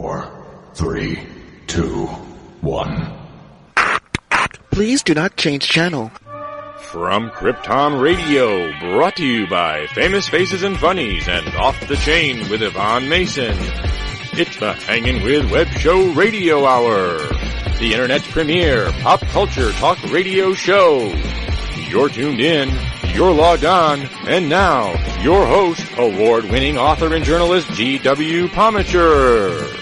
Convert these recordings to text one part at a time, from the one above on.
4, 3, 2, 1. Please do not change channel. From Krypton Radio, brought to you by Famous Faces and Funnies and Off the Chain with Yvonne Mason. It's the Hangin' with Web Show Radio Hour, the Internet's premier pop culture talk radio show. You're tuned in, you're logged on, and now, your host, award-winning author and journalist GW Pomichter.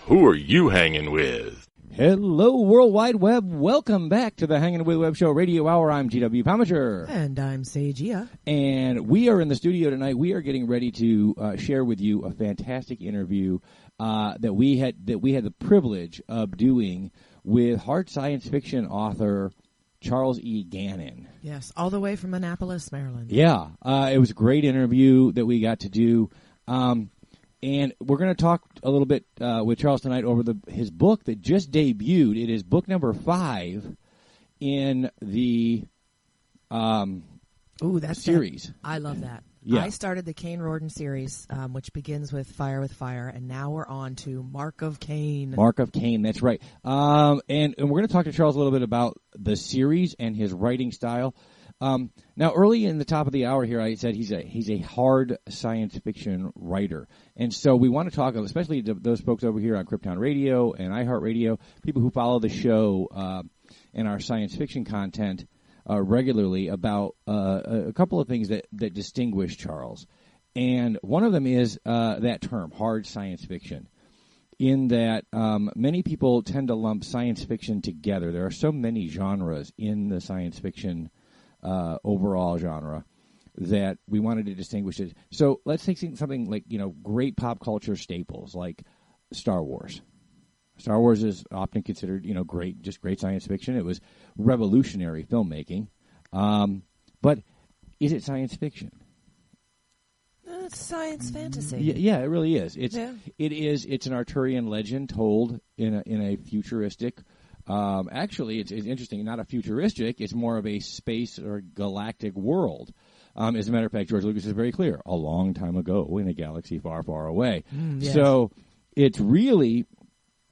Who are you hanging with? Hello, World Wide Web. Welcome back to the Hangin' with Web Show Radio Hour. I'm GW Pomichter. And I'm Seijia. And we are in the studio tonight. We are getting ready to share with you a fantastic interview that we had the privilege of doing with hard science fiction author Charles E. Gannon. Yes, all the way from Annapolis, Maryland. Yeah, it was a great interview that we got to do. And we're going to talk a little bit with Charles tonight over his book that just debuted. It is book number 5 in the series. I love that. Yeah. I started the Caine Riordan series, which begins with Fire, and now we're on to Mark of Caine. Mark of Caine, that's right. And we're going to talk to Charles a little bit about the series and his writing style. Now, early in the top of the hour here, I said he's a hard science fiction writer. And so we want to talk, especially to those folks over here on Krypton Radio and iHeartRadio, people who follow the show and our science fiction content regularly, about a couple of things that distinguish Charles. And one of them is that term, hard science fiction, in that many people tend to lump science fiction together. There are so many genres in the science fiction overall genre that we wanted to distinguish it. So let's take something like, great pop culture staples like Star Wars. Star Wars is often considered, great science fiction. It was revolutionary filmmaking. But is it science fiction? It's science fantasy. Yeah, it really is. It's an Arthurian legend told in a futuristic. Actually, it's interesting. Not a futuristic. It's more of a space or galactic world. As a matter of fact, George Lucas is very clear. A long time ago, in a galaxy far, far away. Yes. So it's really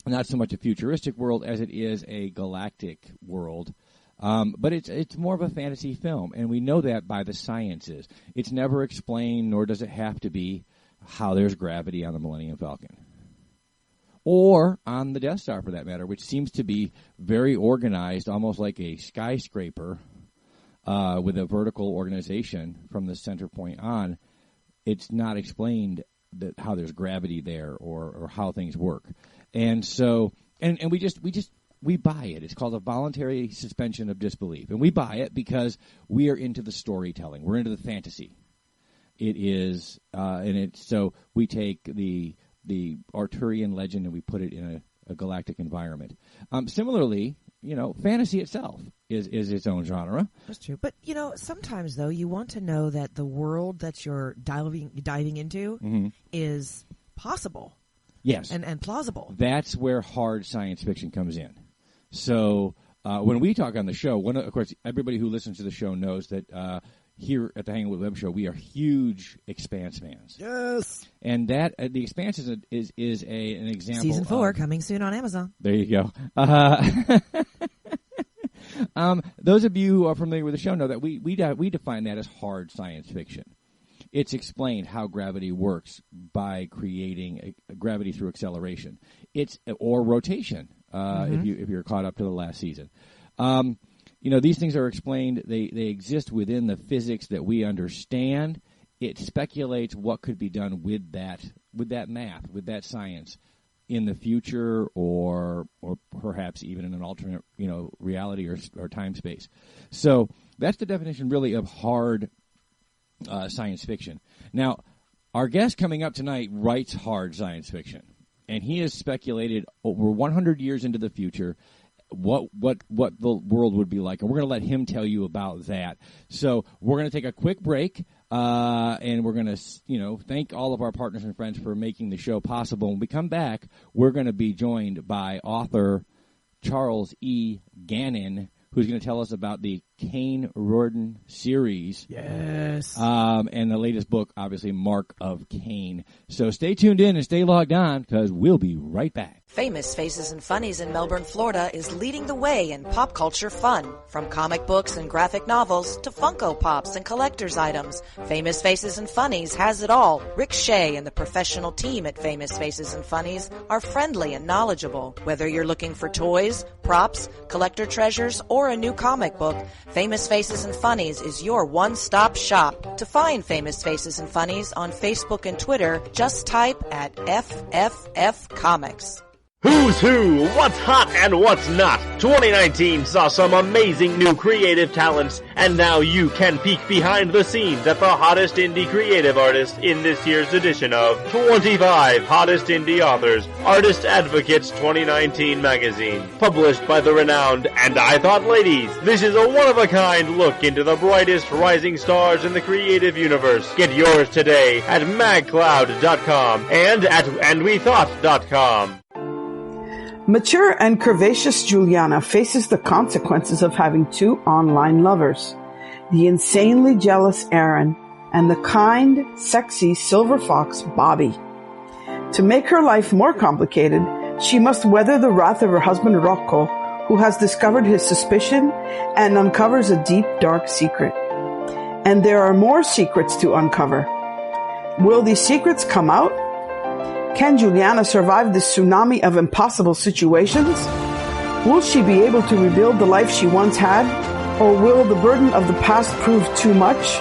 not so much a futuristic world as it is a galactic world. But it's more of a fantasy film, and we know that by the sciences. It's never explained, nor does it have to be, how there's gravity on the Millennium Falcon. Or on the Death Star, for that matter, which seems to be very organized, almost like a skyscraper with a vertical organization from the center point on. It's not explained how there's gravity there or how things work. And so, and we buy it. It's called a voluntary suspension of disbelief. And we buy it because we are into the storytelling. We're into the fantasy. It is, so we take the Arthurian legend and we put it in a galactic environment. Similarly, fantasy itself is its own genre. That's true. But, sometimes, though, you want to know that the world that you're diving into is possible. Yes. And plausible. That's where hard science fiction comes in. So when we talk on the show, of course, everybody who listens to the show knows that here at the Hangin' with Web Show, we are huge Expanse fans. Yes. And that the Expanse is an example. Season 4 coming soon on Amazon. There you go. Those of you who are familiar with the show know that we define that as hard science fiction. It's explained how gravity works by creating gravity through acceleration. Or rotation. If you're caught up to the last season. These things are explained. They exist within the physics that we understand. It speculates what could be done with that math, with that science in the future or perhaps even in an alternate, reality or time space. So that's the definition really of hard science fiction. Now, our guest coming up tonight writes hard science fiction. And he has speculated over 100 years into the future what the world would be like. And we're going to let him tell you about that. So we're going to take a quick break, and we're going to, thank all of our partners and friends for making the show possible. When we come back, we're going to be joined by author Charles E. Gannon, who's going to tell us about the Caine Riordan series. Yes. And the latest book, obviously, Mark of Caine. So stay tuned in and stay logged on, because we'll be right back. Famous Faces and Funnies in Melbourne, Florida is leading the way in pop culture fun. From comic books and graphic novels to Funko Pops and collector's items, Famous Faces and Funnies has it all. Rick Shea and the professional team at Famous Faces and Funnies are friendly and knowledgeable. Whether you're looking for toys, props, collector treasures, or a new comic book, Famous Faces and Funnies is your one-stop shop. To find Famous Faces and Funnies on Facebook and Twitter, just type at FFF Comics. Who's who? What's hot and what's not? 2019 saw some amazing new creative talents, and now you can peek behind the scenes at the hottest indie creative artists in this year's edition of 25 Hottest Indie Authors, Artist Advocates 2019 magazine, published by the renowned And I Thought Ladies. This is a one-of-a-kind look into the brightest rising stars in the creative universe. Get yours today at magcloud.com and at andwethought.com. Mature and curvaceous Juliana faces the consequences of having two online lovers, the insanely jealous Aaron and the kind, sexy silver fox Bobby. To make her life more complicated, she must weather the wrath of her husband Rocco, who has discovered his suspicion and uncovers a deep, dark secret. And there are more secrets to uncover. Will these secrets come out? Can Juliana survive this tsunami of impossible situations? Will she be able to rebuild the life she once had? Or will the burden of the past prove too much?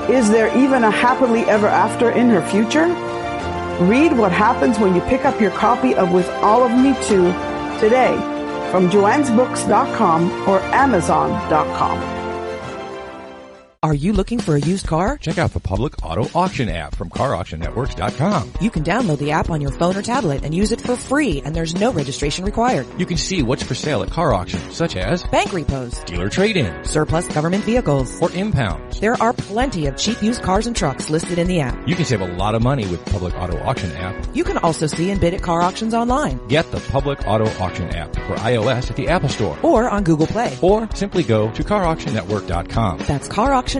Is there even a happily ever after in her future? Read what happens when you pick up your copy of With All of Me Too today from joannesbooks.com or amazon.com. Are you looking for a used car? Check out the public auto auction app from carauctionnetworks.com. You can download the app on your phone or tablet and use it for free, and there's no registration required. You can see what's for sale at car auctions, such as bank repos, dealer trade-ins, surplus government vehicles, or impounds. There are plenty of cheap used cars and trucks listed in the app. You can save a lot of money with the public auto auction app. You can also see and bid at car auctions online. Get the public auto auction app for iOS at the Apple Store. Or on Google Play. Or simply go to carauctionnetwork.com. That's carauctionnetwork.com.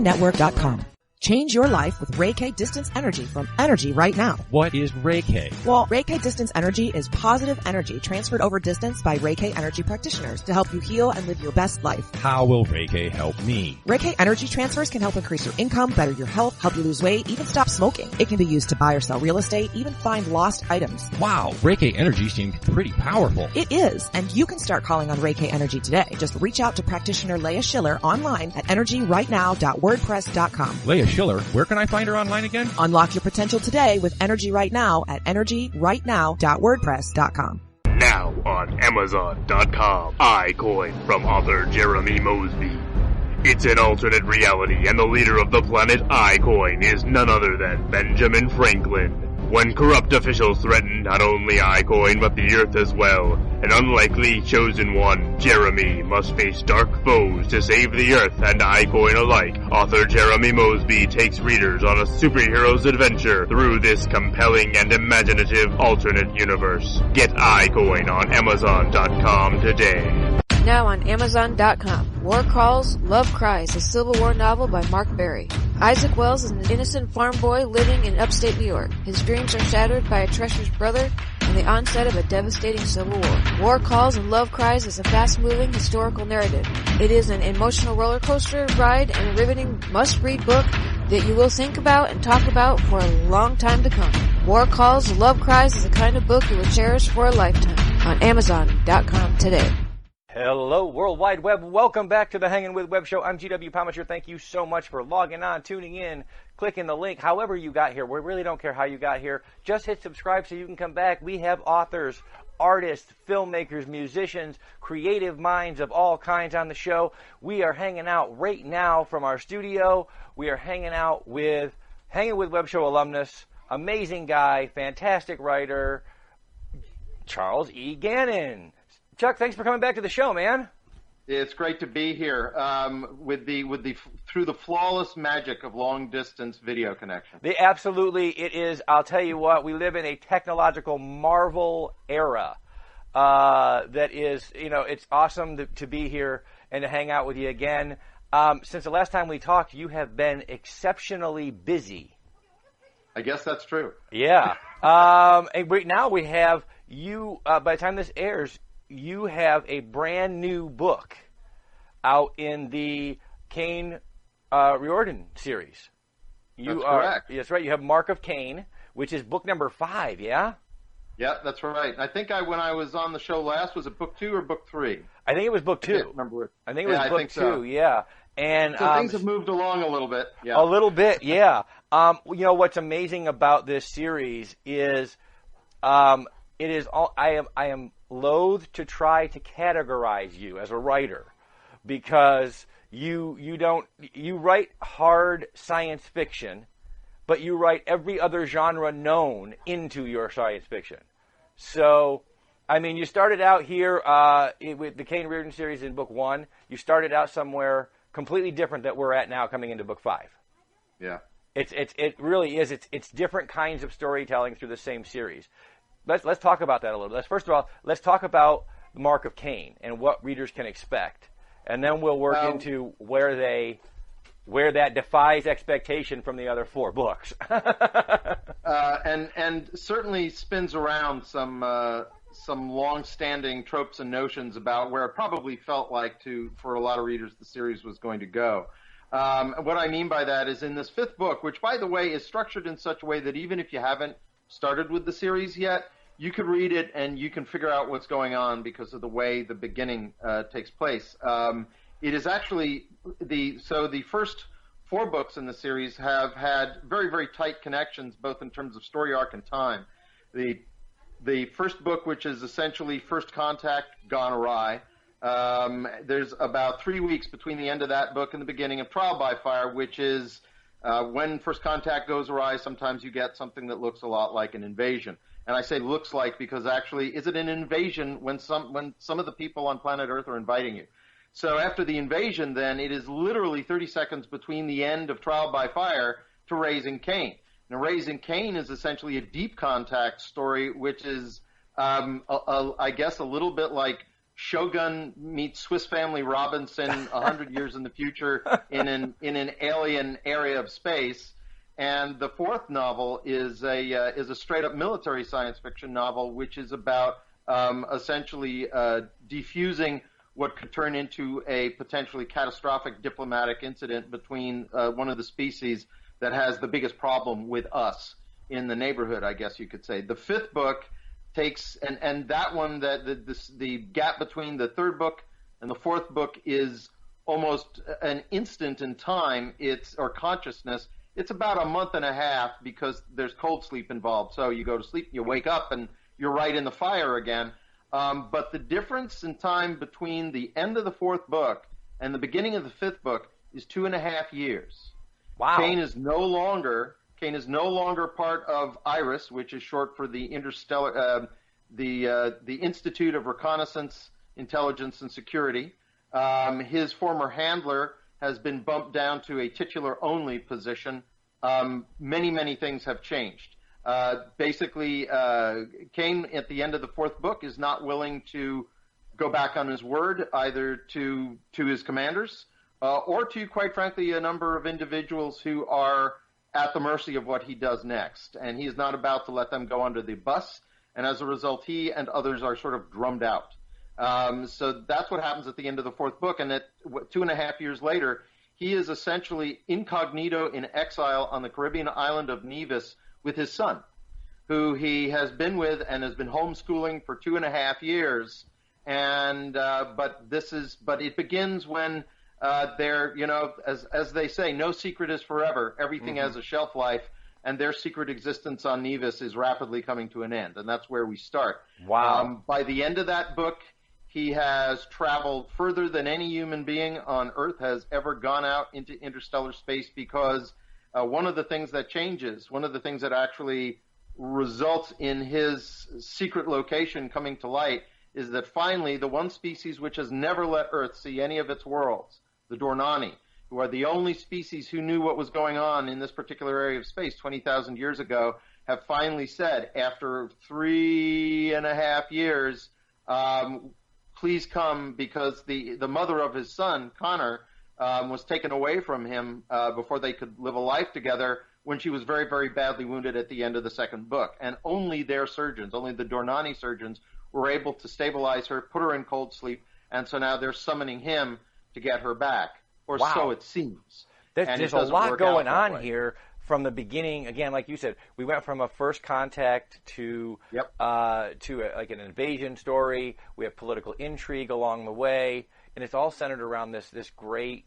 Change your life with Reiki Distance Energy from Energy Right Now. What is Reiki? Well, Reiki Distance Energy is positive energy transferred over distance by Reiki energy practitioners to help you heal and live your best life. How will Reiki help me? Reiki energy transfers can help increase your income, better your health, help you lose weight, even stop smoking. It can be used to buy or sell real estate, even find lost items. Wow, Reiki energy seems pretty powerful. It is, and you can start calling on Reiki energy today. Just reach out to practitioner Leah Schiller online at energyrightnow.wordpress.com. Leah Schiller, where can I find her online again? Unlock your potential today with Energy Right Now at energyrightnow.wordpress.com. Now on Amazon.com, ICoin from author Jeremy Mosby. It's an alternate reality, and the leader of the planet ICoin is none other than Benjamin Franklin. When corrupt officials threaten not only ICoin but the Earth as well, an unlikely chosen one, Jeremy, must face dark foes to save the Earth and ICoin alike. Author Jeremy Mosby takes readers on a superhero's adventure through this compelling and imaginative alternate universe. Get ICoin on Amazon.com today. Now on Amazon.com. War Calls, Love Cries, a Civil War novel by Mark Barie. Isaac Wells is an innocent farm boy living in upstate New York. His dreams are shattered by a treacherous brother and the onset of a devastating civil war. War Calls and Love Cries is a fast-moving historical narrative. It is an emotional roller coaster ride and a riveting must-read book that you will think about and talk about for a long time to come. War Calls, Love Cries is the kind of book you will cherish for a lifetime. On Amazon.com today. Hello, World Wide Web. Welcome back to the Hangin' With Web Show. I'm GW Pomichter. Thank you so much for logging on, tuning in, clicking the link, however you got here. We really don't care how you got here. Just hit subscribe so you can come back. We have authors, artists, filmmakers, musicians, creative minds of all kinds on the show. We are hanging out right now from our studio. We are hanging out with Hangin' With Web Show alumnus, amazing guy, fantastic writer, Charles E. Gannon. Chuck, thanks for coming back to the show, man. It's great to be here through the flawless magic of long distance video connection. Absolutely, it is. I'll tell you what, we live in a technological marvel era that is, it's awesome to be here and to hang out with you again. Since the last time we talked, you have been exceptionally busy. I guess that's true. Yeah. And now we have you, by the time this airs, you have a brand new book out in the Caine Riordan series. That's correct. That's right. You have Mark of Caine, which is book number 5, yeah? Yeah, that's right. I think when I was on the show last, was it book 2 or book 3? I think it was book 2. I can't remember it. I think it was book 2, so. Yeah. And so things have moved along a little bit. Yeah. A little bit, yeah. What's amazing about this series is, it is all. I am loath to try to categorize you as a writer, because you write hard science fiction, but you write every other genre known into your science fiction. So, I mean, you started out here with the Caine Riordan series in book 1. You started out somewhere completely different that we're at now, coming into book 5. Yeah. It really is. It's different kinds of storytelling through the same series. Let's talk about that a little bit. First of all, let's talk about the Mark of Caine and what readers can expect, and then we'll work into where that defies expectation from the other 4 books. and certainly spins around some long-standing tropes and notions about where it probably felt like for a lot of readers the series was going to go. What I mean by that is in this 5th book, which, by the way, is structured in such a way that even if you haven't started with the series yet, you could read it and you can figure out what's going on because of the way the beginning takes place. It is actually the first 4 books in the series have had very, very tight connections, both in terms of story arc and time. The first book, which is essentially First Contact gone awry, there's about 3 weeks between the end of that book and the beginning of Trial by Fire, which is when First Contact goes awry, sometimes you get something that looks a lot like an invasion. And I say looks like because actually, is it an invasion when some of the people on planet Earth are inviting you? So after the invasion, then, it is literally 30 seconds between the end of Trial by Fire to Raising Caine. Now, Raising Caine is essentially a deep contact story, which is, I guess, a little bit like Shogun meets Swiss Family Robinson 100 years in the future in an alien area of space. And the 4th novel is a straight up military science fiction novel, which is about essentially defusing what could turn into a potentially catastrophic diplomatic incident between one of the species that has the biggest problem with us in the neighborhood, I guess you could say. The 5th book takes, and that one, the gap between the 3rd book and the 4th book is almost an instant in time, or consciousness. It's about a month and a half because there's cold sleep involved. So you go to sleep, you wake up, and you're right in the fire again. But the difference in time between the end of the 4th book and the beginning of the 5th book is 2.5 years. Wow. Caine is no longer part of IRIS, which is short for the the Institute of Reconnaissance, Intelligence, and Security. His former handler has been bumped down to a titular-only position. Many things have changed. Basically, Caine, at the end of the 4th book, is not willing to go back on his word, either to his commanders or to, quite frankly, a number of individuals who are at the mercy of what he does next. And he is not about to let them go under the bus, and as a result, he and others are sort of drummed out. So that's what happens at the end of the 4th book, and 2.5 years later, he is essentially incognito in exile on the Caribbean island of Nevis with his son, who he has been with and has been homeschooling for 2.5 years. And but it begins when as they say, no secret is forever. Everything has a shelf life, and their secret existence on Nevis is rapidly coming to an end, and that's where we start. Wow! By the end of that book, he has traveled further than any human being on Earth has ever gone out into interstellar space, because one of the things that changes, one of the things that actually results in his secret location coming to light, is that finally the one species which has never let Earth see any of its worlds, the Dornani, who are the only species who knew what was going on in this particular area of space 20,000 years ago, have finally said, after 3.5 years, please come, because the mother of his son, Connor, was taken away from him before they could live a life together when she was very, very badly wounded at the end of the second book. And only their surgeons, only the Dornani surgeons, were able to stabilize her, put her in cold sleep, and so now they're summoning him to get her back, or so it seems. There's a lot going on here from the beginning. Again, like you said, we went from a first contact to like an invasion story. We have political intrigue along the way, and it's all centered around this great,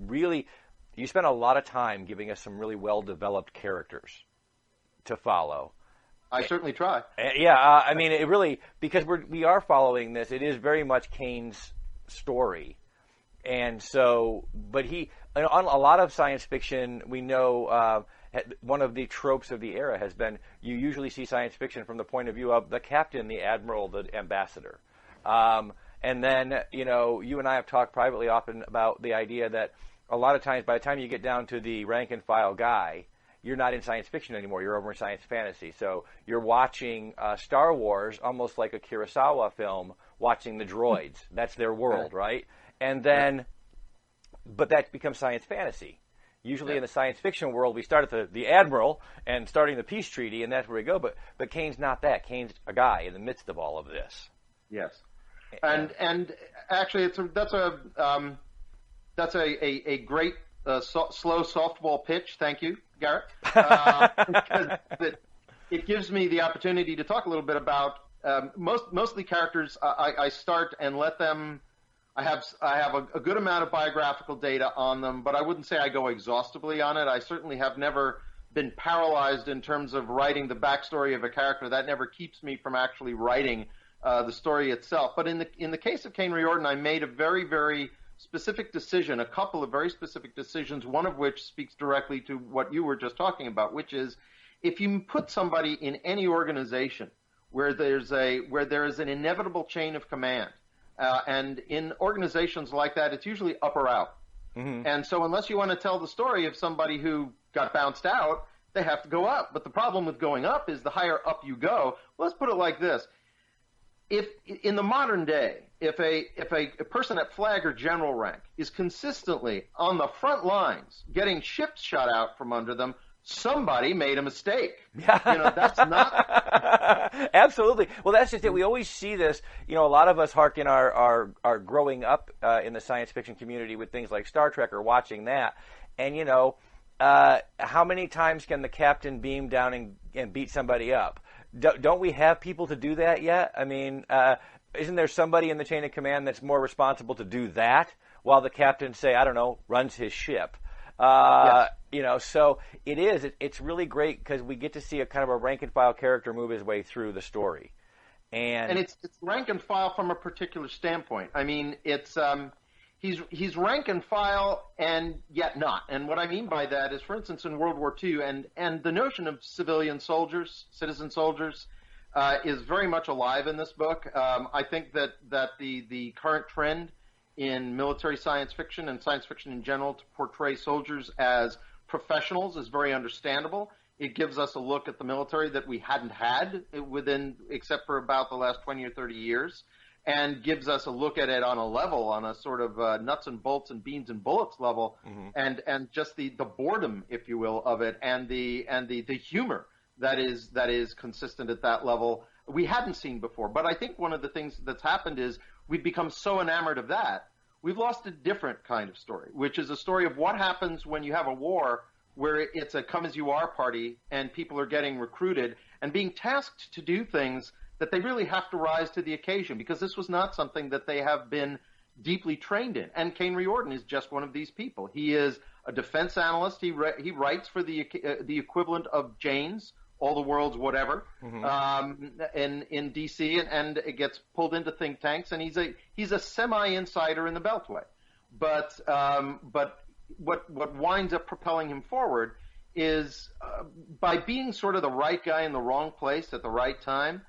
really. You spent a lot of time giving us some really well-developed characters to follow. I certainly try. I mean, it really, because we are following this, it is very much Caine's story. And so, but on a lot of science fiction, we know one of the tropes of the era has been you usually see science fiction from the point of view of the captain, the admiral, the ambassador. And then, you and I have talked privately often about the idea that a lot of times, by the time you get down to the rank and file guy, you're not in science fiction anymore. You're over in science fantasy. So you're watching Star Wars almost like a Kurosawa film, watching the droids. That's their world, right? And then, but that becomes science fantasy. Usually in the science fiction world, we start at the admiral and starting the peace treaty, and that's where we go. But Caine's not that. Caine's a guy in the midst of all of this. Yes, and actually, that's a great slow softball pitch. Thank you, Garrett. Because it gives me the opportunity to talk a little bit about mostly characters. I start and let them. I have a good amount of biographical data on them, but I wouldn't say I go exhaustively on it. I certainly have never been paralyzed in terms of writing the backstory of a character. That never keeps me from actually writing the story itself. But in the case of Caine Riordan, I made a very, very specific decision, a couple of very specific decisions, one of which speaks directly to what you were just talking about, which is if you put somebody in any organization where there is an inevitable chain of command, and in organizations like that, it's usually up or out. Mm-hmm. And so unless you want to tell the story of somebody who got bounced out, they have to go up. But the problem with going up is the higher up you go. Let's put it like this. If in the modern day, if a person at flag or general rank is consistently on the front lines getting ships shot out from under them, somebody made a mistake. That's not... Absolutely. Well, that's just it. We always see this. A lot of us harken our growing up in the science fiction community with things like Star Trek or watching that. And, how many times can the captain beam down and beat somebody up? Don't we have people to do that yet? I mean, isn't there somebody in the chain of command that's more responsible to do that while the captain, say, I don't know, runs his ship? Yes. So it's really great because we get to see a kind of a rank and file character move his way through the story. And it's rank and file from a particular standpoint. I mean, it's he's rank and file and yet not. And what I mean by that is, for instance, in World War II, and the notion of citizen soldiers, is very much alive in this book. I think that the current trend in military science fiction and science fiction in general to portray soldiers as professionals is very understandable. It gives us a look at the military that we hadn't had except for about the last 20 or 30 years, and gives us a look at it on a level, on a sort of nuts and bolts and beans and bullets level, mm-hmm. and just the boredom, if you will, of it, and the humor that is consistent at that level we hadn't seen before. But I think one of the things that's happened is we've become so enamored of that, we've lost a different kind of story, which is a story of what happens when you have a war where it's a come-as-you-are party and people are getting recruited and being tasked to do things that they really have to rise to the occasion, because this was not something that they have been deeply trained in. And Caine Riordan is just one of these people. He is a defense analyst. He writes for the equivalent of Jane's, All the World's Whatever, mm-hmm. In D.C., and it gets pulled into think tanks, and he's a semi-insider in the Beltway. But what winds up propelling him forward is by being sort of the right guy in the wrong place at the right time,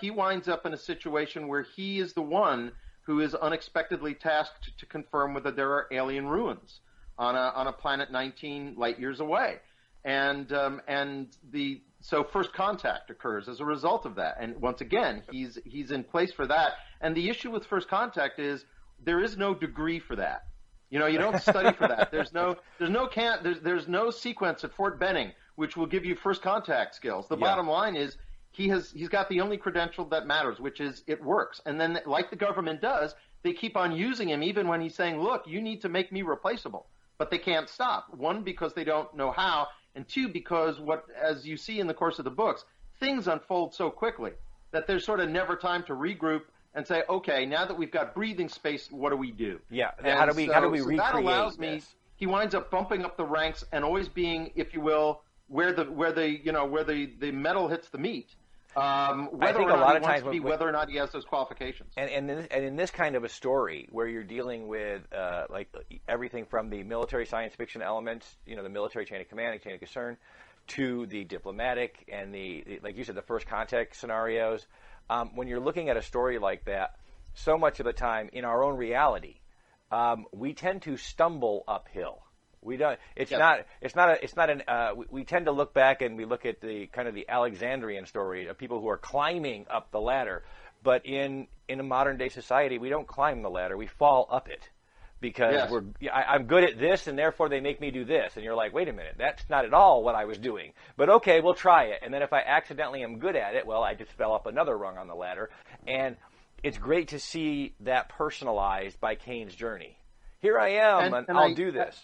he winds up in a situation where he is the one who is unexpectedly tasked to confirm whether there are alien ruins on a planet 19 light years away. And the So first contact occurs as a result of that. And once again, he's in place for that. And the issue with first contact is there is no degree for that. You don't study for that. There's no sequence at Fort Benning which will give you first contact skills. The bottom line is he's got the only credential that matters, which is it works. And then, like the government does, they keep on using him even when he's saying, look, you need to make me replaceable. But they can't stop. One, because they don't know how, and two, because as you see in the course of the books, things unfold so quickly that there's sort of never time to regroup and say, okay, now that we've got breathing space, what do we do? Yeah, and how do we recreate that allows this? me. He winds up bumping up the ranks and always being, if you will, where the metal hits the meat. Whether or not he has those qualifications. And in this kind of a story where you're dealing with like everything from the military science fiction elements, the military chain of command, chain of concern, to the diplomatic and the like you said, the first contact scenarios. When you're looking at a story like that, so much of the time in our own reality, we tend to stumble uphill. We don't. It's not. We tend to look back and we look at the kind of the Alexandrian story of people who are climbing up the ladder. But in a modern day society, we don't climb the ladder. We fall up it because I'm good at this, and therefore they make me do this. And you're like, wait a minute, that's not at all what I was doing. But okay, we'll try it. And then if I accidentally am good at it, well, I just fell up another rung on the ladder. And it's great to see that personalized by Caine's journey. Here I am, and I'll do this.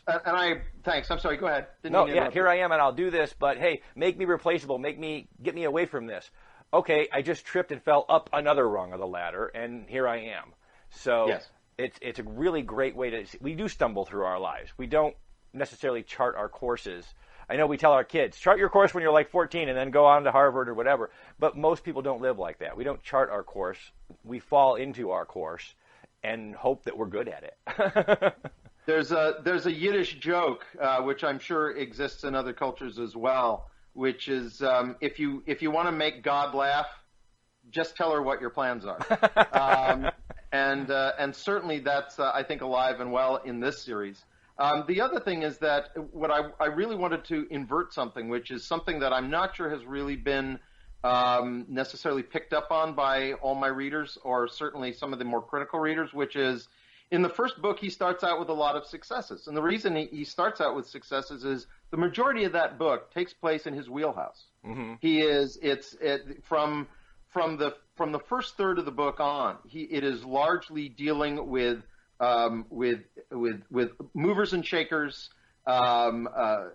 Thanks. I'm sorry. Go ahead. Here I am, and I'll do this. But hey, make me replaceable. Get me away from this. Okay, I just tripped and fell up another rung of the ladder, and here I am. So it's a really great way to. We do stumble through our lives. We don't necessarily chart our courses. I know we tell our kids, chart your course when you're like 14 and then go on to Harvard or whatever. But most people don't live like that. We don't chart our course. We fall into our course and hope that we're good at it. There's a Yiddish joke, which I'm sure exists in other cultures as well, which is if you want to make God laugh, just tell her what your plans are. And certainly that's I think alive and well in this series. The other thing is that what I really wanted to invert something, which is something that I'm not sure has really been necessarily picked up on by all my readers, or certainly some of the more critical readers, which is in the first book he starts out with a lot of successes. And the reason he starts out with successes is the majority of that book takes place in his wheelhouse. Mm-hmm. From the first third of the book on, it is largely dealing with movers and shakers, power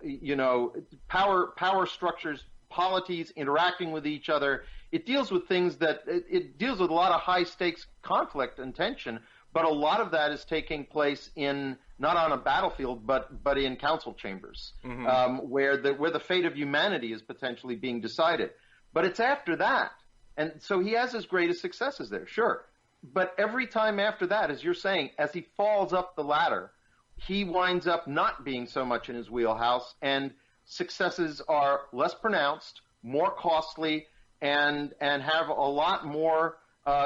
structures, polities interacting with each other. It deals with things it deals with a lot of high stakes conflict and tension, but a lot of that is taking place not on a battlefield, but in council chambers, mm-hmm. where the fate of humanity is potentially being decided. But it's after that, and so he has his greatest successes there, sure. But every time after that, as you're saying, as he falls up the ladder, he winds up not being so much in his wheelhouse, and successes are less pronounced, more costly, and have a lot more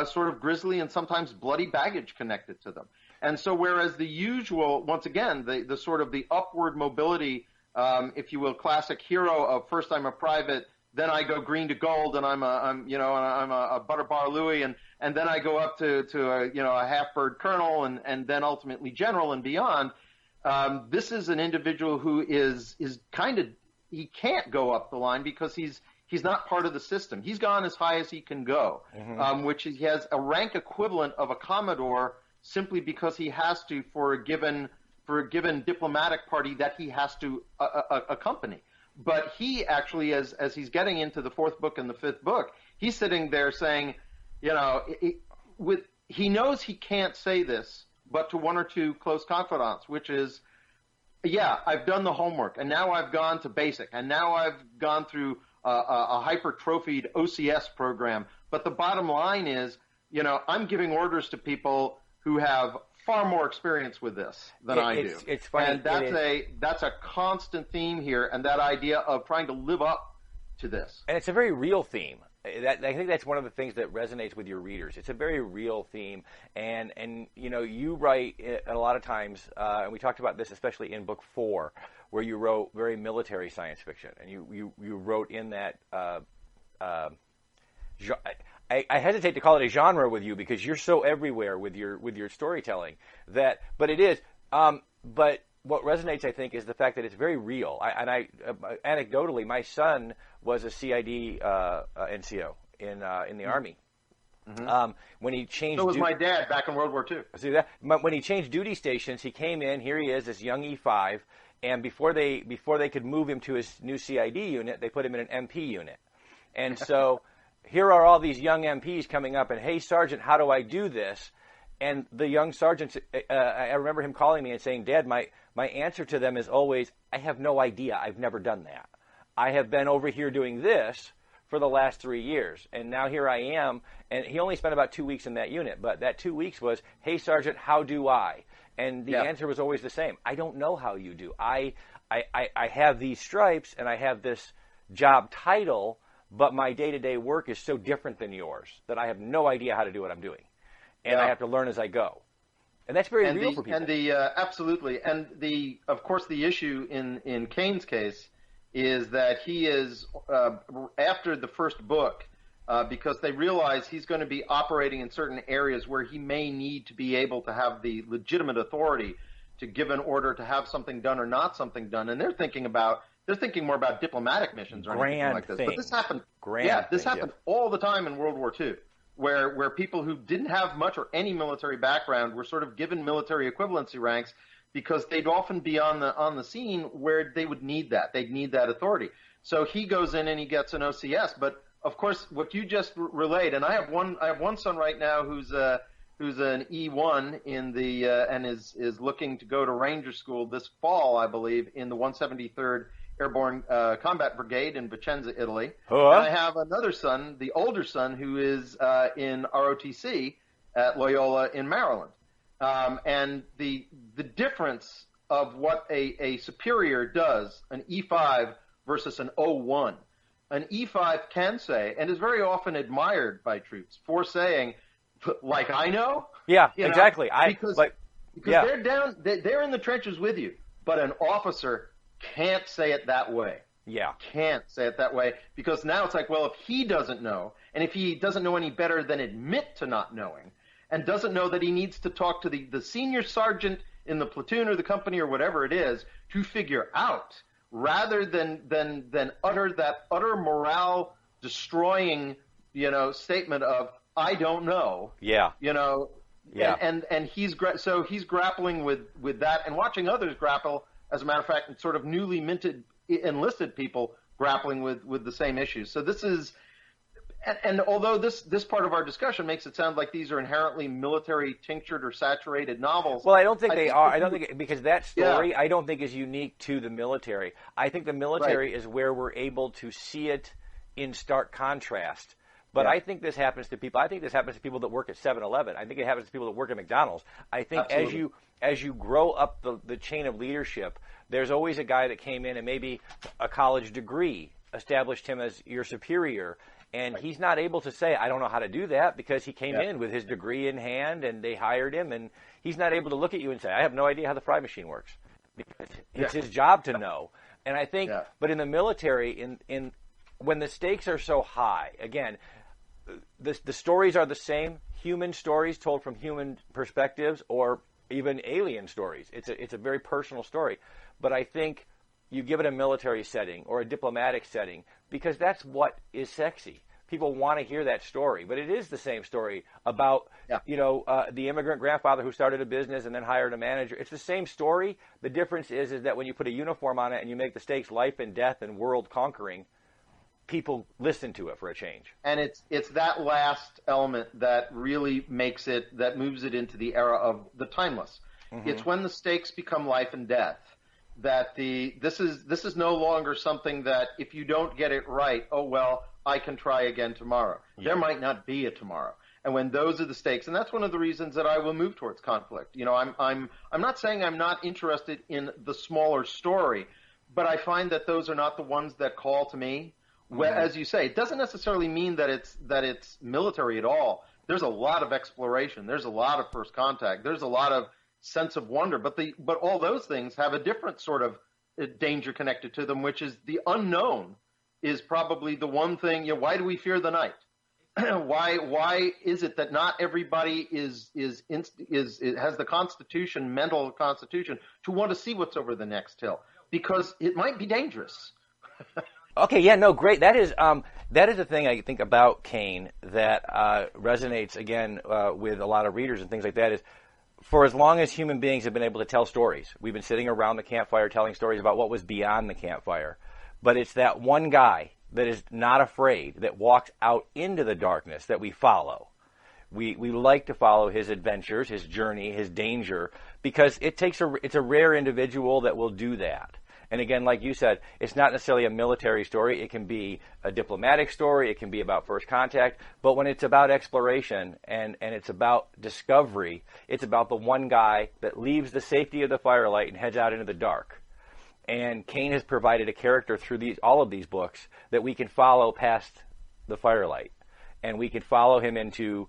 sort of grisly and sometimes bloody baggage connected to them. And so whereas the usual, once again, the sort of the upward mobility, if you will, classic hero of first I'm a private, then I go green to gold, and I'm a Butter Bar Louie, and then I go up to a half-bird colonel, and then ultimately general and beyond. This is an individual who is kind of, he can't go up the line because he's not part of the system. He's gone as high as he can go, mm-hmm. Which he has a rank equivalent of a commodore simply because he has to for a given diplomatic party that he has to accompany. But he actually, as he's getting into the fourth book and the fifth book, he's sitting there saying, he knows he can't say this, but to one or two close confidants, which is, I've done the homework, and now I've gone to basic, and now I've gone through a hypertrophied OCS program. But the bottom line is, I'm giving orders to people who have far more experience with this than I do. It's funny. And that's a constant theme here, and that idea of trying to live up to this. And it's a very real theme. I think that's one of the things that resonates with your readers. It's a very real theme, and you write a lot of times, and we talked about this especially in book 4, where you wrote very military science fiction, and you wrote in that. I hesitate to call it a genre with you because you're so everywhere with your storytelling but it is. But what resonates, I think, is the fact that it's very real. Anecdotally, my son was a CID NCO in the Army. Mm-hmm. When he changed, so was my dad back in World War II. See that? When he changed duty stations, he came in. Here he is, this young E5, and before they could move him to his new CID unit, they put him in an MP unit, and so. Here are all these young MPs coming up, and hey, Sergeant, how do I do this? And the young sergeants, I remember him calling me and saying, Dad, my answer to them is always, I have no idea. I've never done that. I have been over here doing this for the last 3 years, and now here I am. And he only spent about 2 weeks in that unit, but that 2 weeks was, hey, Sergeant, how do I? And the answer was always the same. I don't know how you do. I have these stripes, and I have this job title, but my day-to-day work is so different than yours that I have no idea how to do what I'm doing, and I have to learn as I go, and that's very real for people. And absolutely, and of course the issue in Caine's case is that he is after the first book because they realize he's going to be operating in certain areas where he may need to be able to have the legitimate authority to give an order to have something done or not something done, and they're thinking more about diplomatic missions or anything like this. But this happened. This happened all the time in World War II, where people who didn't have much or any military background were sort of given military equivalency ranks because they'd often be on the scene where they would need that. They'd need that authority. So he goes in and he gets an OCS. But of course, what you just relayed, and I have one son right now who's an E1 in the and is looking to go to Ranger School this fall, I believe, in the 173rd. Airborne Combat Brigade in Vicenza, Italy. And I have another son, the older son, who is in ROTC at Loyola in Maryland. And the difference of what a superior does, an E5 versus an O1. An E5 can say, and is very often admired by troops for saying, like I know? Yeah, exactly. Because they're in the trenches with you, but an officer can't say it that way. Yeah. Can't say it that way because now it's like, well, if he doesn't know, and if he doesn't know any better than admit to not knowing, and doesn't know that he needs to talk to the senior sergeant in the platoon or the company or whatever it is to figure out, rather than utter that utter morale destroying, statement of I don't know. Yeah. Yeah. And he's grappling with that and watching others grapple. As a matter of fact, sort of newly minted enlisted people grappling with the same issues. So this is, and although this part of our discussion makes it sound like these are inherently military tinctured or saturated novels. Well, I don't think they are. I don't think because that story I don't think is unique to the military. I think the military is where we're able to see it in stark contrast. But I think this happens to people. I think this happens to people that work at 7-Eleven. I think it happens to people that work at McDonald's. I think as you grow up the chain of leadership, there's always a guy that came in and maybe a college degree established him as your superior, and he's not able to say, I don't know how to do that, because he came in with his degree in hand and they hired him, and he's not able to look at you and say, I have no idea how the fry machine works, because it's his job to know. And I think, but in the military, in when the stakes are so high, again, the stories are the same, human stories told from human perspectives, or even alien stories. It's a very personal story. But I think you give it a military setting or a diplomatic setting because that's what is sexy. People want to hear that story, but it is the same story about the immigrant grandfather who started a business and then hired a manager. It's the same story. The difference is that when you put a uniform on it and you make the stakes life and death and world conquering, people listen to it for a change. And it's that last element that really makes it, that moves it into the era of the timeless. Mm-hmm. It's when the stakes become life and death that this is no longer something that if you don't get it right, oh well, I can try again tomorrow. Yeah. There might not be a tomorrow. And when those are the stakes, and that's one of the reasons that I will move towards conflict. I'm not saying I'm not interested in the smaller story, but I find that those are not the ones that call to me, Well, as you say, it doesn't necessarily mean that it's military at all. There's a lot of exploration. There's a lot of first contact. There's a lot of sense of wonder. But all those things have a different sort of danger connected to them, which is the unknown is probably the one thing. Why do we fear the night? Why is it that not everybody has the mental constitution to want to see what's over the next hill? Because it might be dangerous. Okay, yeah, no, great. That is the thing I think about Caine that resonates again with a lot of readers and things like that. Is for as long as human beings have been able to tell stories, we've been sitting around the campfire telling stories about what was beyond the campfire. But it's that one guy that is not afraid, that walks out into the darkness that we follow. We like to follow his adventures, his journey, his danger, because it's a rare individual that will do that. And again, like you said, it's not necessarily a military story. It can be a diplomatic story. It can be about first contact. But when it's about exploration and it's about discovery, it's about the one guy that leaves the safety of the firelight and heads out into the dark. And Caine has provided a character through all of these books that we can follow past the firelight. And we can follow him into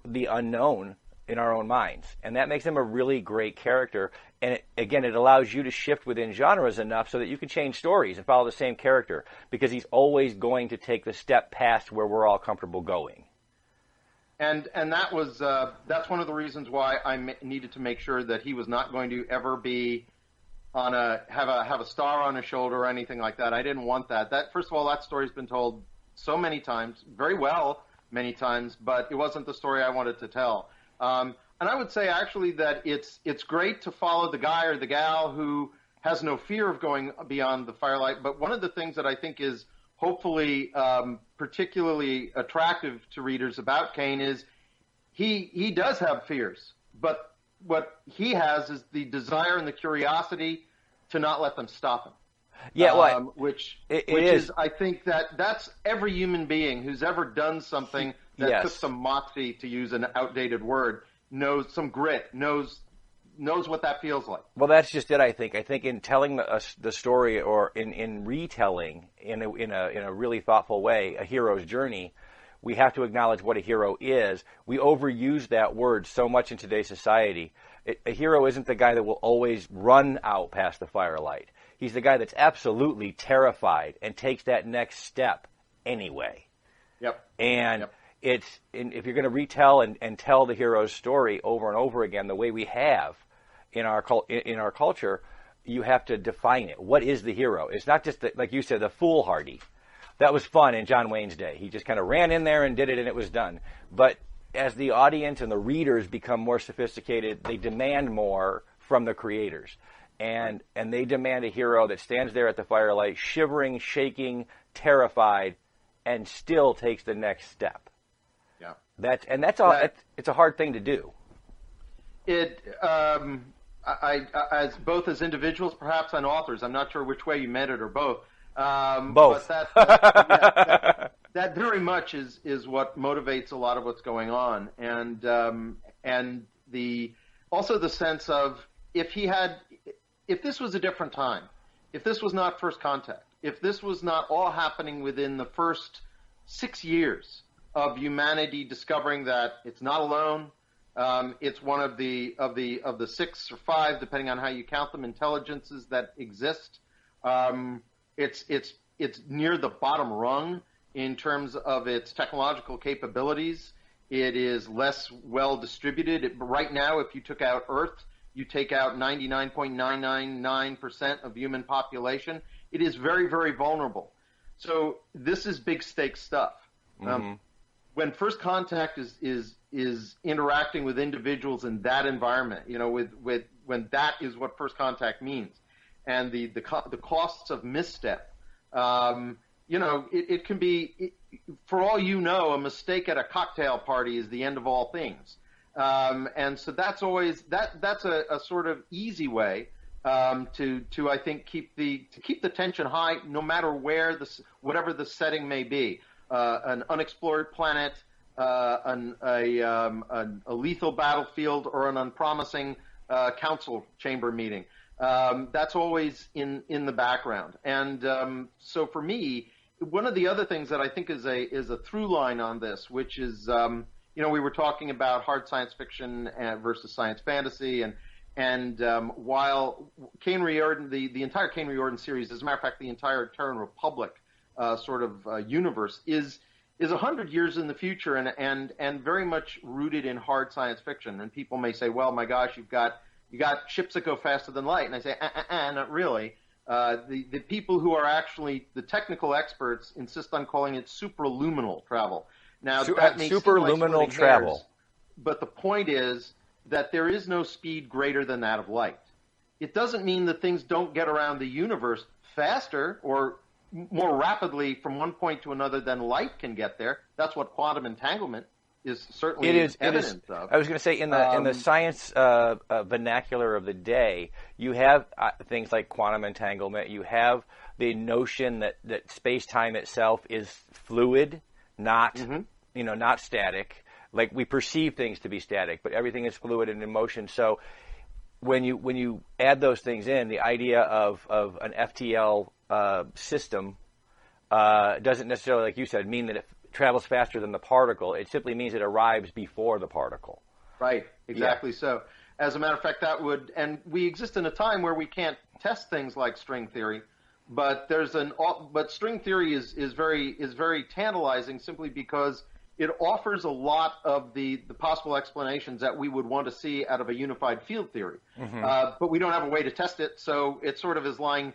the unknown in our own minds. And that makes him a really great character. And it allows you to shift within genres enough so that you can change stories and follow the same character, because he's always going to take the step past where we're all comfortable going. And that's one of the reasons why I needed to make sure that he was not going to ever be have a star on his shoulder or anything like that. I didn't want that. First of all, that story's been told so many times, very well many times, but it wasn't the story I wanted to tell. And I would say actually that it's great to follow the guy or the gal who has no fear of going beyond the firelight. But one of the things that I think is hopefully particularly attractive to readers about Caine is he does have fears, but what he has is the desire and the curiosity to not let them stop him. Yeah, which is, I think that's every human being who's ever done something that took some moxie, to use an outdated word, knows some grit, knows what that feels like. Well, that's just it. I think in telling the story, or in retelling in a really thoughtful way a hero's journey, we have to acknowledge what a hero is. We overuse that word so much in today's society. A hero isn't the guy that will always run out past the firelight. He's the guy that's absolutely terrified and takes that next step anyway. Yep. And if you're going to retell and tell the hero's story over and over again the way we have in our culture, you have to define it. What is the hero? It's not just, like you said, the foolhardy. That was fun in John Wayne's day. He just kind of ran in there and did it, and it was done. But as the audience and the readers become more sophisticated, they demand more from the creators. And they demand a hero that stands there at the firelight, shivering, shaking, terrified, and still takes the next step. Yeah. It's a hard thing to do. As both as individuals, perhaps, and authors, I'm not sure which way you meant it, or both. Both. But that very much is what motivates a lot of what's going on, and also the sense of if this was a different time, if this was not first contact, if this was not all happening within the first 6 years of humanity discovering that it's not alone, it's one of the 6 or 5, depending on how you count them, intelligences that exist. It's near the bottom rung in terms of its technological capabilities. It is less well distributed. Right now, if you took out Earth, you take out 99.999% of human population. It is very, very vulnerable. So this is big stakes stuff. Mm-hmm. When first contact is interacting with individuals in that environment, when that is what first contact means, and the costs of misstep, it can be, for all you know, a mistake at a cocktail party is the end of all things. And so that's always that's a sort of easy way to I think keep the tension high, no matter whatever the setting may be. An unexplored planet, a lethal battlefield, or an unpromising council chamber meeting. That's always in the background. And so for me, one of the other things that I think is a through line on this, which is, we were talking about hard science fiction versus science fantasy, and while Caine Riordan, the entire Caine Riordan series, as a matter of fact, the entire Terran Republic universe is 100 years in the future and very much rooted in hard science fiction. And people may say, well, my gosh, you got ships that go faster than light. And I say, not really. The people who are actually the technical experts insist on calling it supraluminal travel. Now, that may supraluminal like travel. hairs, but the point is that there is no speed greater than that of light. It doesn't mean that things don't get around the universe faster or more rapidly from one point to another than light can get there. That's what quantum entanglement is certainly evidence of. I was going to say in the science vernacular of the day, you have things like quantum entanglement. You have the notion that space-time itself is fluid, not not static. Like we perceive things to be static, but everything is fluid and in motion. So when you add those things in, the idea of an FTL system doesn't necessarily, like you said, mean that it travels faster than the particle. It simply means it arrives before the particle. Right, exactly. Yeah. So, as a matter of fact, that would, and we exist in a time where we can't test things like string theory, but string theory is very tantalizing simply because it offers a lot of the possible explanations that we would want to see out of a unified field theory. But we don't have a way to test it, so it sort of is lying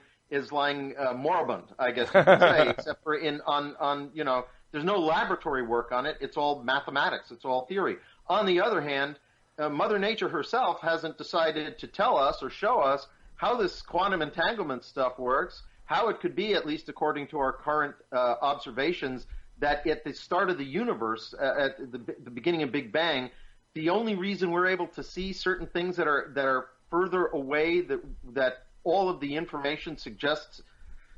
moribund, I guess you could say, except for there's no laboratory work on it. It's all mathematics. It's all theory. On the other hand, Mother Nature herself hasn't decided to tell us or show us how this quantum entanglement stuff works, how it could be, at least according to our current observations, that at the start of the universe, at the beginning of Big Bang, the only reason we're able to see certain things that are further away that all of the information suggests.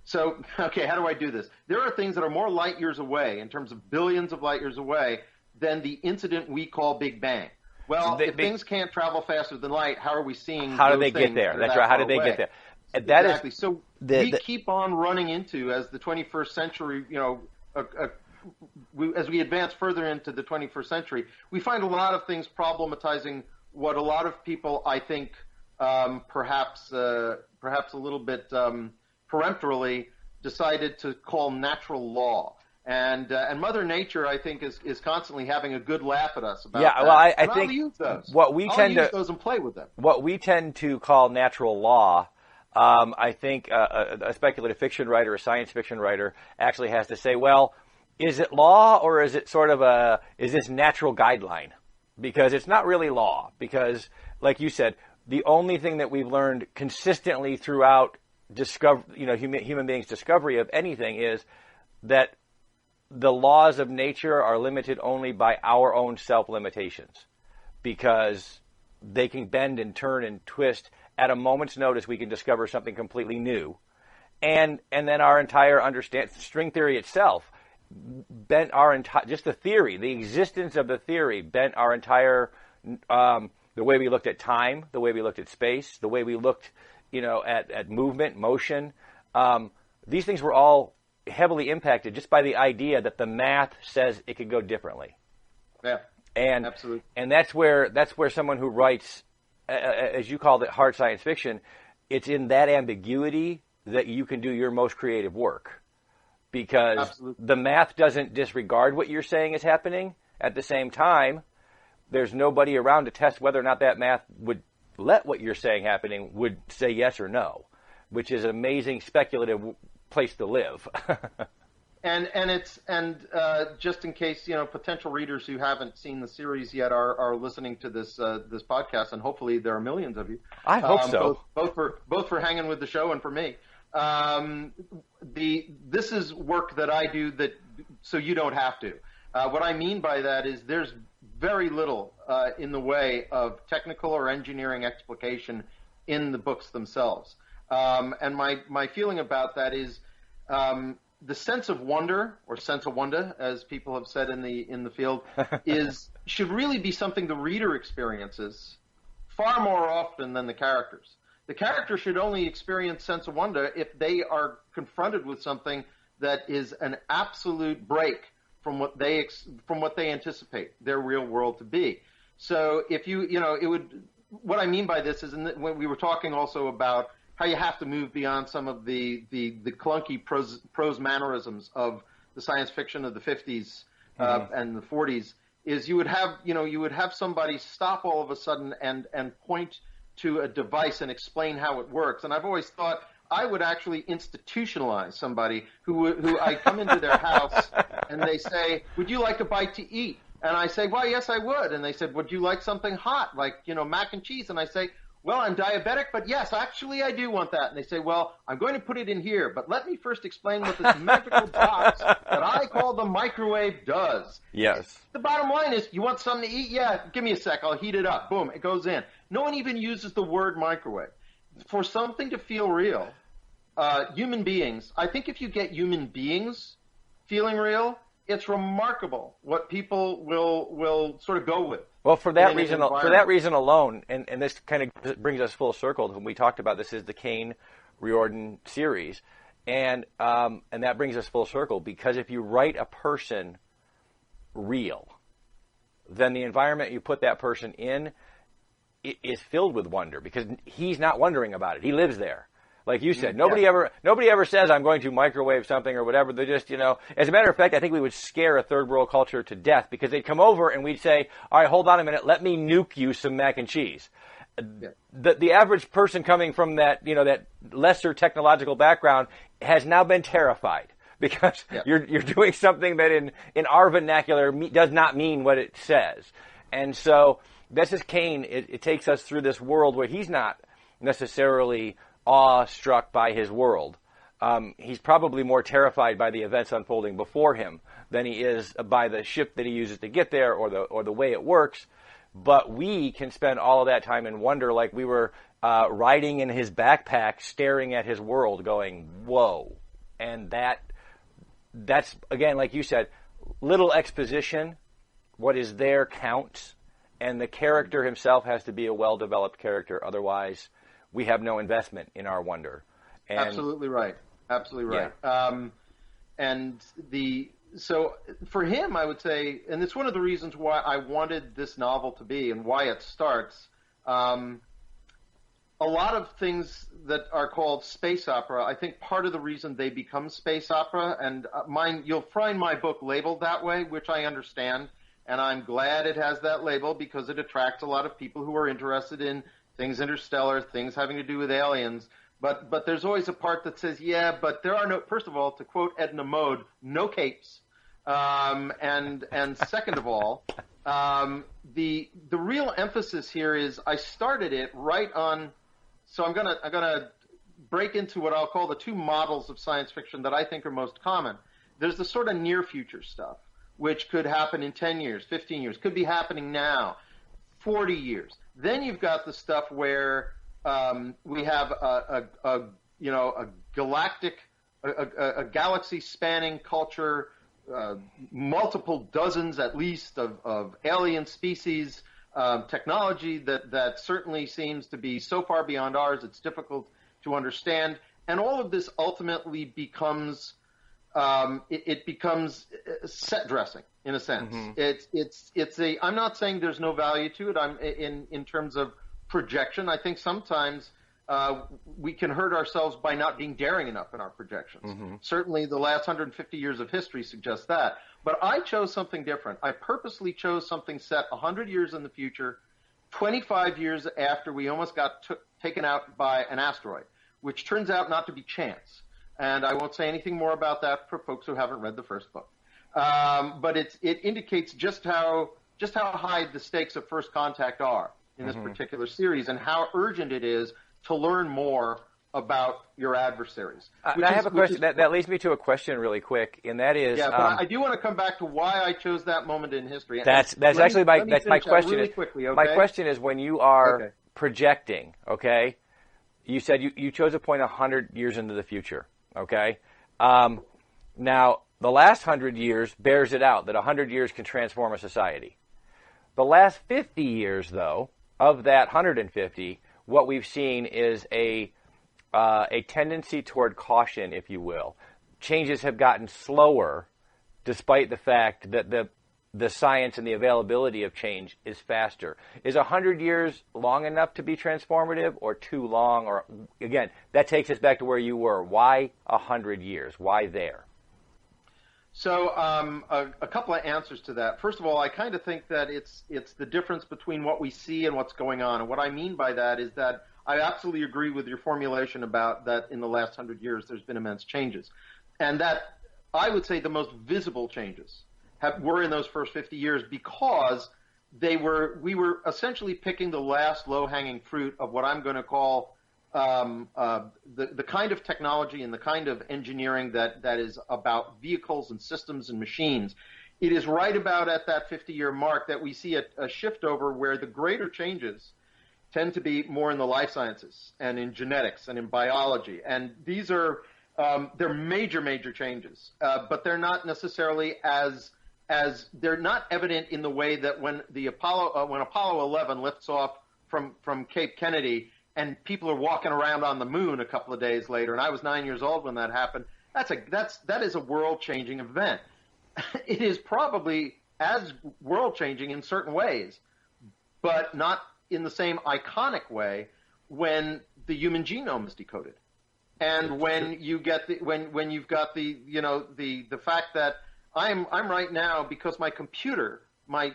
So, okay, how do I do this? There are things that are more light years away, in terms of billions of light years away, than the incident we call Big Bang. Well, if things can't travel faster than light, how are we seing How do they get there? That's right. How do they get there? Exactly. So we keep on running into, as the 21st century, as we advance further into the 21st century, we find a lot of things problematizing what a lot of people, I think, perhaps a little bit peremptorily decided to call natural law. And Mother Nature, I think, is constantly having a good laugh at us about that. Yeah, well, I think I'll use those. I'll use those and play with them. What we tend to call natural law, I think a speculative fiction writer, a science fiction writer, actually has to say, well, is it law or is it sort of is this natural guideline? Because it's not really law. Because, like you said, the only thing that we've learned consistently throughout human beings' discovery of anything is that the laws of nature are limited only by our own self-limitations, because they can bend and turn and twist at a moment's notice. We can discover something completely new, and then our entire string theory itself bent our entire, just the theory, the existence of the theory bent our entire the way we looked at time, the way we looked at space, the way we looked at movement, motion. These things were all heavily impacted just by the idea that the math says it could go differently. Yeah, and absolutely. And that's where someone who writes, as you called it, hard science fiction, it's in that ambiguity that you can do your most creative work, because absolutely. The math doesn't disregard what you're saying is happening. At the same time, there's nobody around to test whether or not that math would let what you're saying happening would say yes or no, which is an amazing speculative place to live. and just in case potential readers who haven't seen the series yet are listening to this podcast, and hopefully there are millions of you. I hope so. Both for hanging with the show and for me. This is work that I do so you don't have to. What I mean by that is there's very little in the way of technical or engineering explication in the books themselves. And my feeling about that is the sense of wonder, or sense of wonder, as people have said in the field, should really be something the reader experiences far more often than the characters. The character should only experience sense of wonder if they are confronted with something that is an absolute break from what they anticipate their real world to be. So if what I mean by this is when we were talking also about how you have to move beyond some of the clunky prose mannerisms of the science fiction of the 50s and the 40s, is you would have somebody stop all of a sudden and point to a device and explain how it works. And I've always thought I would actually institutionalize somebody who I come into their house and they say, "Would you like a bite to eat?" And I say, "Well, yes, I would." And they said, "Would you like something hot, like, mac and cheese?" And I say, "Well, I'm diabetic, but yes, actually I do want that." And they say, "Well, I'm going to put it in here, but let me first explain what this magical box that I call the microwave does." Yes. The bottom line is, you want something to eat? Yeah, give me a sec. I'll heat it up. Boom, it goes in. No one even uses the word microwave. For something to feel real, human beings, I think if you get human beings feeling real, it's remarkable what people will sort of go with. Well, for that reason alone, and this kind of brings us full circle when we talked about this, is the Caine Riordan series, and that brings us full circle because if you write a person real, then the environment you put that person in is filled with wonder because he's not wondering about it; he lives there. Like you said, nobody ever says I'm going to microwave something or whatever. They're just, as a matter of fact, I think we would scare a third world culture to death because they'd come over and we'd say, "All right, hold on a minute, let me nuke you some mac and cheese." Yeah. The average person coming from that, that lesser technological background has now been terrified because you're doing something that in our vernacular does not mean what it says. And so this is Caine. It takes us through this world where he's not necessarily awe-struck by his world. He's probably more terrified by the events unfolding before him than he is by the ship that he uses to get there or the way it works. But we can spend all of that time in wonder like we were riding in his backpack, staring at his world, going, whoa. And that's, again, like you said, little exposition. What is there counts. And the character himself has to be a well-developed character. Otherwise, we have no investment in our wonder. And absolutely right. Absolutely right. Yeah. So for him, I would say, and it's one of the reasons why I wanted this novel to be and why it starts. A lot of things that are called space opera, I think part of the reason they become space opera, and you'll find my book labeled that way, which I understand, and I'm glad it has that label because it attracts a lot of people who are interested in things interstellar, things having to do with aliens. But there's always a part that says, yeah, but there are no, first of all, to quote Edna Mode, no capes. And second of all, the real emphasis here is I started it right on, so I'm gonna break into what I'll call the two models of science fiction that I think are most common. There's the sort of near future stuff, which could happen in 10 years, 15 years, could be happening now, 40 years. Then you've got the stuff where we have a galactic, a galaxy-spanning culture, multiple dozens at least of alien species, technology that certainly seems to be so far beyond ours it's difficult to understand, and all of this ultimately becomes it becomes set dressing in a sense. Mm-hmm. I'm not saying there's no value to it. I'm in terms of projection. I think sometimes we can hurt ourselves by not being daring enough in our projections. Mm-hmm. Certainly the last 150 years of history suggests that. But I chose something different. I purposely chose something set 100 years in the future, 25 years after we almost got taken out by an asteroid, which turns out not to be chance. And I won't say anything more about that for folks who haven't read the first book. But it indicates just how high the stakes of First Contact are in this particular series and how urgent it is to learn more about your adversaries. I have a question. That leads me to a question really quick, and that is... Yeah, but I do want to come back to why I chose that moment in history. That's actually my question. Really quickly, okay? My question is when you are projecting, okay, you said you chose a point 100 years into the future, okay? Now, the last 100 years bears it out that 100 years can transform a society. The last 50 years, though, of that 150, what we've seen is a tendency toward caution, if you will, changes have gotten slower, despite the fact that the science and the availability of change is faster. Is 100 years long enough to be transformative, or too long? Or again, that takes us back to where you were. Why 100 years? Why there? So a couple of answers to that. First of all, I kind of think that it's the difference between what we see and what's going on. And what I mean by that is that I absolutely agree with your formulation about that in the last 100 years there's been immense changes. And that I would say the most visible changes were in those first 50 years, because we were essentially picking the last low-hanging fruit of what I'm going to call the kind of technology and the kind of engineering that is about vehicles and systems and machines. It is right about at that 50-year mark that we see a shift over where the greater changes tend to be more in the life sciences and in genetics and in biology. And these are they're major changes, but they're not necessarily as they're not evident in the way that when Apollo 11 lifts off from Cape Kennedy and people are walking around on the moon a couple of days later, and I was 9 years old when that happened. That is a world-changing event. It is probably as world-changing in certain ways, but not in the same iconic way when the human genome is decoded, and when you get when you've got the fact that I'm right now, because my computer, my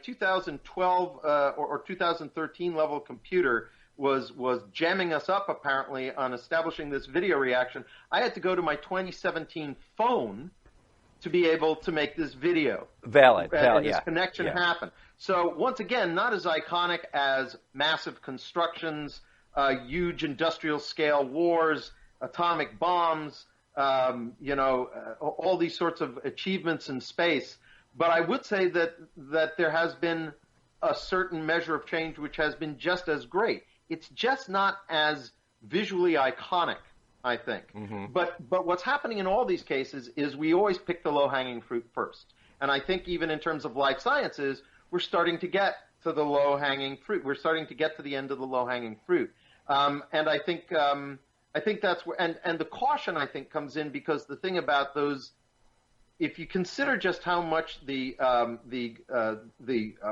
2012 or 2013 level computer was jamming us up apparently on establishing this video reaction. I had to go to my 2017 phone to be able to make this video. Valid, and this yeah. connection happen. So once again, not as iconic as massive constructions, huge industrial scale wars, atomic bombs, all these sorts of achievements in space. But I would say that there has been a certain measure of change which has been just as great. It's just not as visually iconic, I think. Mm-hmm. But what's happening in all these cases is we always pick the low-hanging fruit first. And I think even in terms of life sciences, we're starting to get to the low-hanging fruit. We're starting to get to the end of the low-hanging fruit. And I think that's where, and the caution, I think, comes in, because the thing about those, if you consider just how much the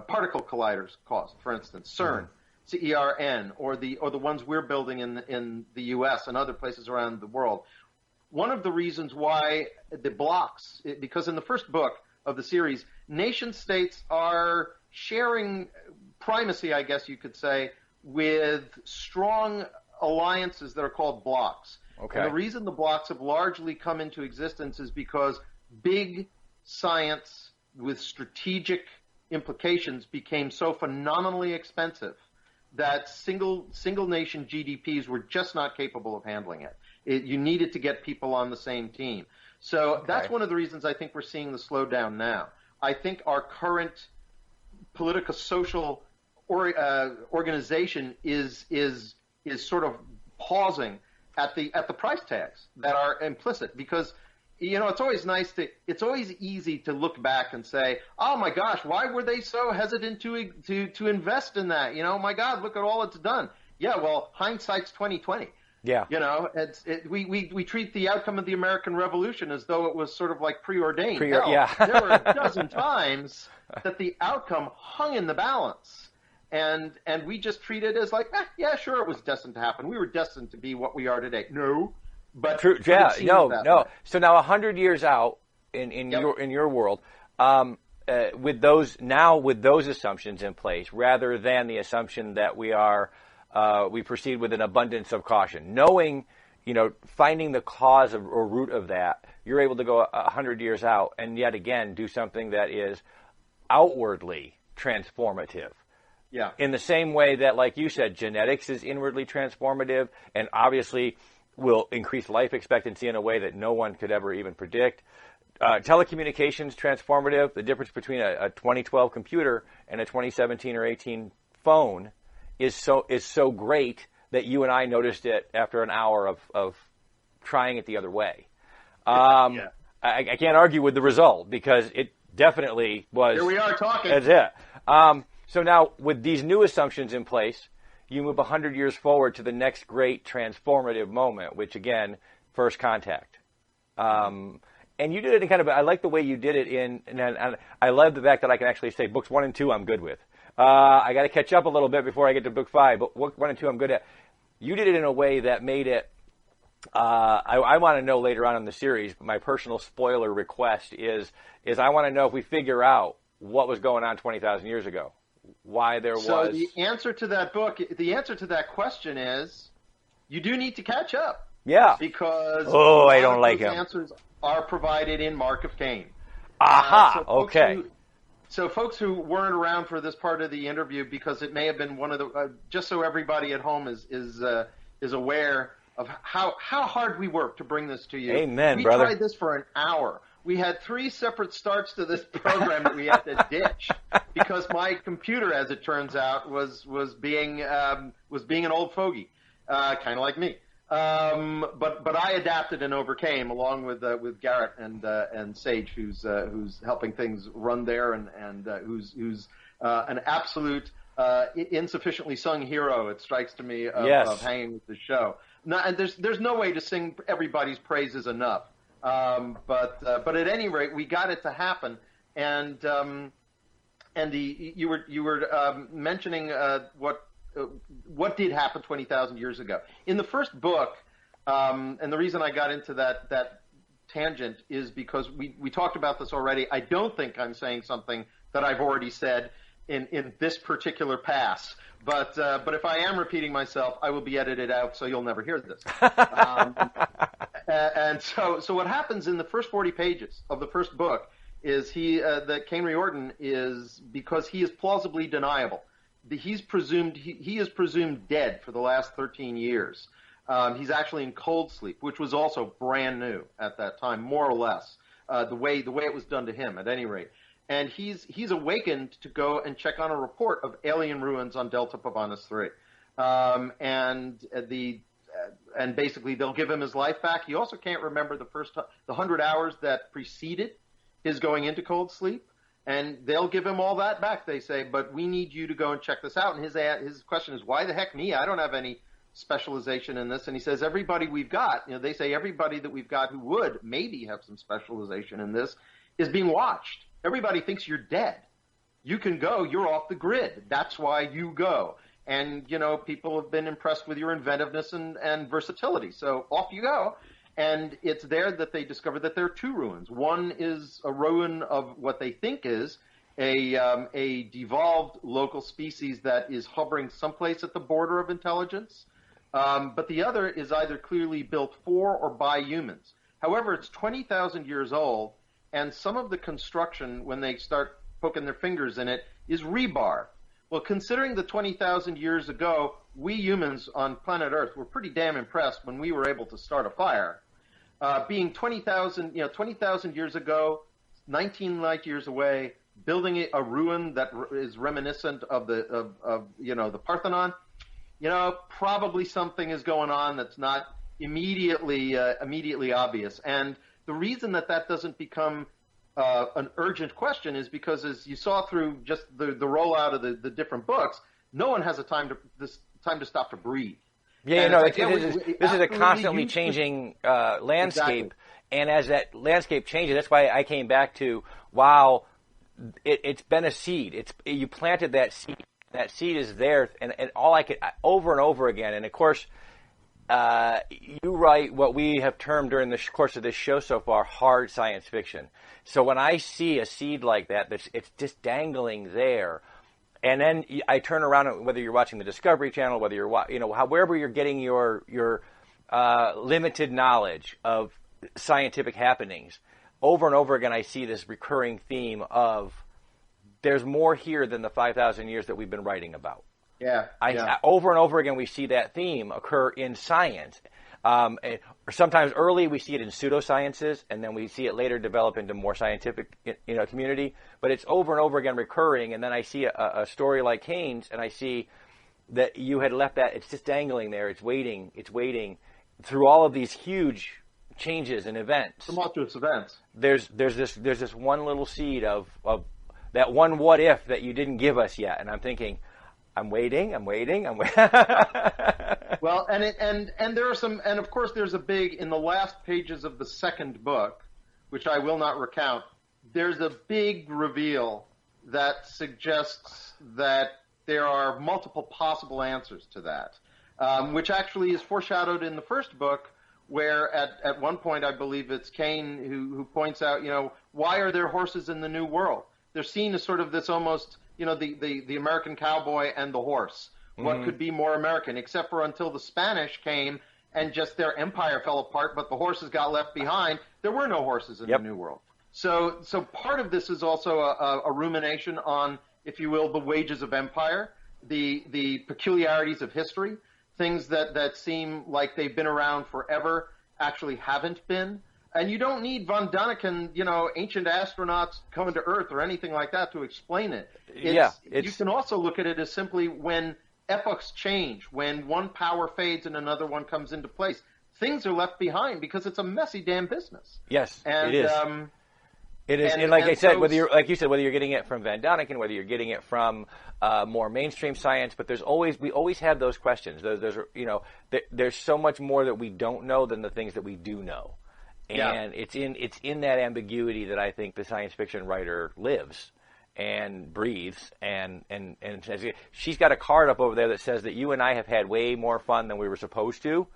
particle colliders cost, for instance, CERN, CERN, or the ones we're building in the U.S. and other places around the world. One of the reasons why the blocks, because in the first book of the series, nation states are sharing primacy, I guess you could say, with strong alliances that are called blocks. Okay. And the reason the blocks have largely come into existence is because big science with strategic implications became so phenomenally expensive that single nation GDPs were just not capable of handling it. You needed to get people on the same team. So that's one of the reasons I think we're seeing the slowdown now. I think our current politico-social organization is sort of pausing at the price tags that are implicit, because it's always easy to look back and say, oh my gosh, why were they so hesitant to invest in that? My God, look at all it's done. Yeah, well, hindsight's 20/20. Yeah. We treat the outcome of the American Revolution as though it was sort of like preordained. Yeah. There were a dozen times that the outcome hung in the balance. And we just treat it as like, yeah, sure, it was destined to happen. We were destined to be what we are today. No. But true, yeah, no. Way. So now 100 years out in your world, with those assumptions in place, rather than the assumption that we proceed with an abundance of caution, knowing, finding the cause or root of that, you're able to go 100 years out and yet again do something that is outwardly transformative. Yeah. In the same way that, like you said, genetics is inwardly transformative, and obviously will increase life expectancy in a way that no one could ever even predict. Telecommunications transformative. The difference between a 2012 computer and a 2017 or 18 phone is so great that you and I noticed it after an hour of trying it the other way. I can't argue with the result, because it definitely was. Here we are talking. That's it. So now, with these new assumptions in place, you move 100 years forward to the next great transformative moment, which, again, first contact. And you did it in kind of, I like the way you did it and I love the fact that I can actually say books 1 and 2 I'm good with. I got to catch up a little bit before I get to book 5, but book 1 and 2 I'm good at. You did it in a way that made it, I want to know later on in the series, my personal spoiler request is I want to know if we figure out what was going on 20,000 years ago, why there was. So the answer to that question is you do need to catch up. Yeah. Because I don't like him. Answers are provided in Mark of Caine. Aha. Okay. So folks who weren't around for this part of the interview, because it may have been one of the, just so everybody at home is aware of how hard we worked to bring this to you. Amen, brother. We tried this for an hour. We had 3 separate starts to this program that we had to ditch because my computer, as it turns out, was being an old fogey, kind of like me. But I adapted and overcame, along with Garrett and Sage, who's helping things run there, and who's an absolute insufficiently sung hero. It strikes to me of hanging with the show. And there's no way to sing everybody's praises enough. But at any rate, we got it to happen, and you were mentioning what did happen 20,000 years ago. In the first book, and the reason I got into that tangent is because we talked about this already. I don't think I'm saying something that I've already said in this particular pass. But if I am repeating myself, I will be edited out, so you'll never hear this. And so what happens in the first 40 pages of the first book is that Caine Riordan is, because he is plausibly deniable. He is presumed dead for the last 13 years. He's actually in cold sleep, which was also brand new at that time, more or less, the way it was done to him, at any rate. And he's awakened to go and check on a report of alien ruins on Delta Pavonis 3, and basically they'll give him his life back. He also can't remember the 100 hours that preceded his going into cold sleep. And they'll give him all that back, they say, but we need you to go and check this out. And his question is, why the heck me? I don't have any specialization in this. And he says, everybody we've got, they say everybody that we've got who would maybe have some specialization in this is being watched. Everybody thinks you're dead. You can go. You're off the grid. That's why you go. And, people have been impressed with your inventiveness and versatility. So off you go. And it's there that they discover that there are 2 ruins. One is a ruin of what they think is a devolved local species that is hovering someplace at the border of intelligence. But the other is either clearly built for or by humans. However, it's 20,000 years old, and some of the construction, when they start poking their fingers in it, is rebar. Well, considering the 20,000 years ago, we humans on planet Earth were pretty damn impressed when we were able to start a fire. Being 20,000 years ago, 19 light years away, building a ruin that is reminiscent of the Parthenon, probably something is going on that's not immediately obvious. And the reason that doesn't become an urgent question is because, as you saw through just the rollout of the different books, no one has time to stop to breathe. Yeah, this is a constantly changing landscape, exactly. And as that landscape changes, that's why I came back to, wow, it's been a seed. You planted that seed. That seed is there, and all I could over and over again. And of course, you write what we have termed during the course of this show so far hard science fiction. So when I see a seed like that, it's just dangling there. And then I turn around, whether you're watching the Discovery Channel, whether you're wherever you're getting your limited knowledge of scientific happenings, over and over again I see this recurring theme of there's more here than the 5,000 years that we've been writing about. Yeah. Over and over again we see that theme occur in science. Or sometimes early we see it in pseudosciences, and then we see it later develop into more scientific community. But it's over and over again recurring, and then I see a story like Caine's, and I see that you had left that, it's just dangling there, it's waiting through all of these huge changes and events. Tumultuous events. There's this one little seed of that one what if that you didn't give us yet, and I'm thinking, I'm waiting. Well, and there are some, and of course there's a big, in the last pages of the second book, which I will not recount, there's a big reveal that suggests that there are multiple possible answers to that, which actually is foreshadowed in the first book, where at one point I believe it's Caine who points out, why are there horses in the New World? They're seen as sort of this almost, the American cowboy and the horse. What could be more American, except for until the Spanish came and just their empire fell apart, but the horses got left behind. There were no horses in the New World. So part of this is also a rumination on, if you will, the wages of empire, the peculiarities of history, things that seem like they've been around forever actually haven't been. And you don't need von Däniken, ancient astronauts coming to Earth or anything like that to explain it. You can also look at it as simply when epochs change, when one power fades and another one comes into place. Things are left behind because it's a messy damn business. Yes, and, it is. It is, and like I said, whether you're getting it from Von Däniken, whether you're getting it from more mainstream science, but we always have those questions. There's so much more that we don't know than the things that we do know, and it's in that ambiguity that I think the science fiction writer lives and breathes, and she's got a card up over there that says that you and I have had way more fun than we were supposed to.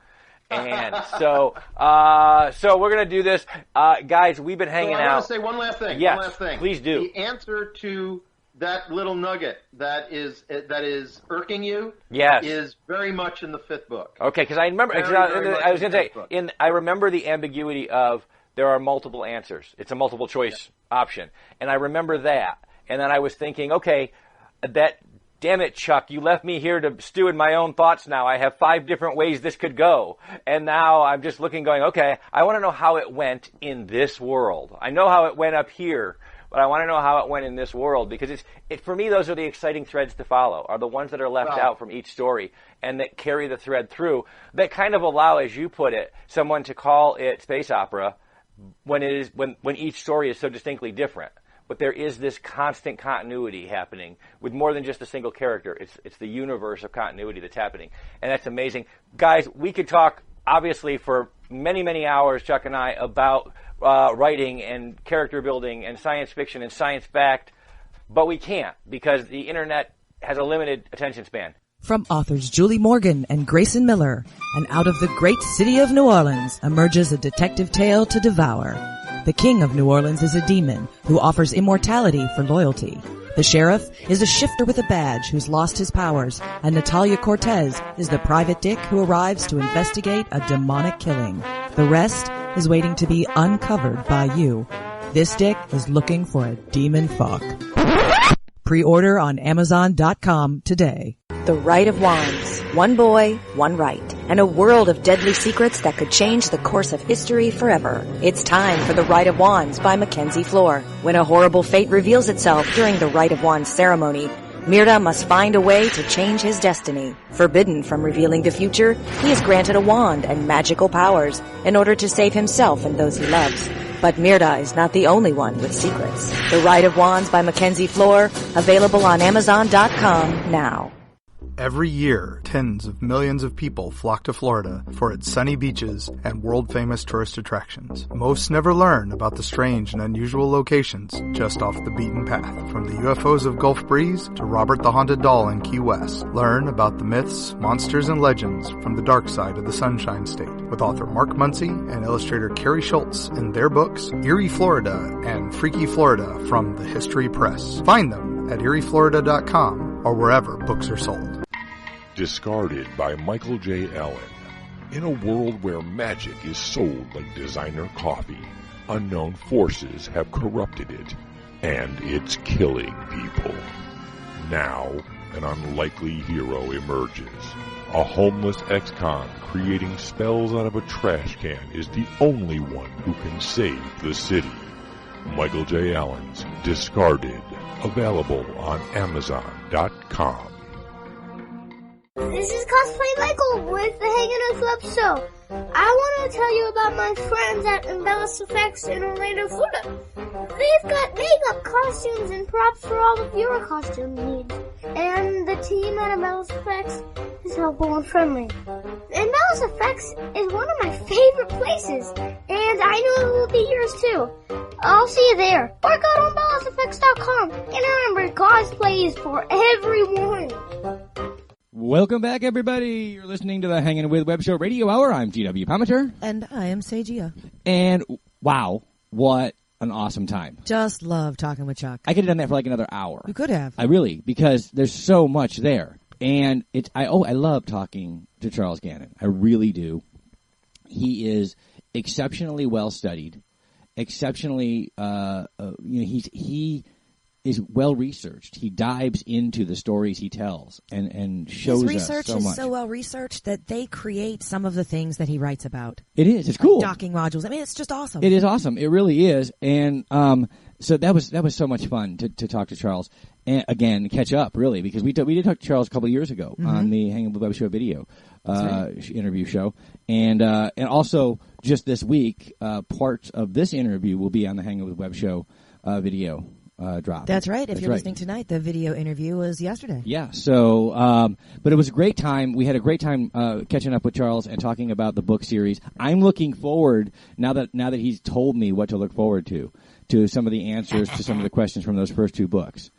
And so we're going to do this. Guys, we've been hanging out. I want to say one last thing. Yes, one last thing. Please do. The answer to that little nugget that is irking you is very much in the fifth book. Okay, because I remember, I was going to say, I remember the ambiguity of there are multiple answers. It's a multiple choice option. And I remember that. And then I was thinking, okay, damn it, Chuck, you left me here to stew in my own thoughts now. I have 5 different ways this could go. And now I'm just looking, going, okay, I want to know how it went in this world. I know how it went up here, but I want to know how it went in this world, because for me, those are the exciting threads to follow, are the ones that are left out from each story and that carry the thread through, that kind of allow, as you put it, someone to call it space opera when each story is so distinctly different. But there is this constant continuity happening with more than just a single character. It's the universe of continuity that's happening. And that's amazing. Guys, we could talk, obviously, for many, many hours, Chuck and I, about writing and character building and science fiction and science fact, but we can't because the Internet has a limited attention span. From authors Julie Morgan and Grayson Miller, and out of the great city of New Orleans emerges a detective tale to devour. The king of New Orleans is a demon who offers immortality for loyalty. The sheriff is a shifter with a badge who's lost his powers, and Natalia Cortez is the private dick who arrives to investigate a demonic killing. The rest is waiting to be uncovered by you. This dick is looking for a demon fuck. Pre-order on Amazon.com today. The Rite of Wands. One boy, one right. And a world of deadly secrets that could change the course of history forever. It's time for The Rite of Wands by Mackenzie Flohr. When a horrible fate reveals itself during the Rite of Wands ceremony, Myrda must find a way to change his destiny. Forbidden from revealing the future, he is granted a wand and magical powers in order to save himself and those he loves. But Myrda is not the only one with secrets. The Rite of Wands by Mackenzie Flohr, available on Amazon.com now. Every year, tens of millions of people flock to Florida for its sunny beaches and world-famous tourist attractions. Most never learn about the strange and unusual locations just off the beaten path. From the UFOs of Gulf Breeze to Robert the Haunted Doll in Key West. Learn about the myths, monsters, and legends from the dark side of the Sunshine State with author Mark Muncy and illustrator Carrie Schultz in their books Eerie Florida and Freaky Florida from the History Press. Find them at eerieflorida.com or wherever books are sold. Discarded by Michael J. Allen. In a world where magic is sold like designer coffee, unknown forces have corrupted it, and it's killing people. Now, an unlikely hero emerges. A homeless ex-con creating spells out of a trash can is the only one who can save the city. Michael J. Allen's Discarded, available on Amazon.com. This is Cosplay Michael with the Hangin On The Web show. I want to tell you about my friends at Embellis Effects in Orlando, Florida. They've got makeup, costumes, and props for all of your costume needs. And the team at Embellis Effects is helpful and friendly. Embellis Effects is one of my favorite places, and I know it will be yours too. I'll see you there. Or go to embelliseffects.com. And remember, cosplay is for everyone. Welcome back, everybody. You're listening to the Hangin' With Web Show Radio Hour. I'm GW Pomichter. And I am Seigia. And wow, what an awesome time. Just love talking with Chuck. I could have done that for like another hour. You could have. I really, because there's so much there. And I love talking to Charles Gannon. I really do. He is exceptionally well studied, exceptionally, he is well researched. He dives into the stories he tells and shows us so much. His research is so well researched that they create some of the things that he writes about. It is. It's cool. Docking modules. I mean, it's just awesome. It is awesome. It really is. And so that was so much fun to talk to Charles and again catch up really because we did talk to Charles a couple of years ago on the Hangin' With Web Show video interview show and also just this week parts of this interview will be on the Hangin' With Web Show video. Drop. That's right. If you're listening tonight, the video interview was yesterday. Yeah. So, but it was a great time. We had a great time catching up with Charles and talking about the book series. I'm looking forward now that he's told me what to look forward to some of the answers to some of the questions from those first two books,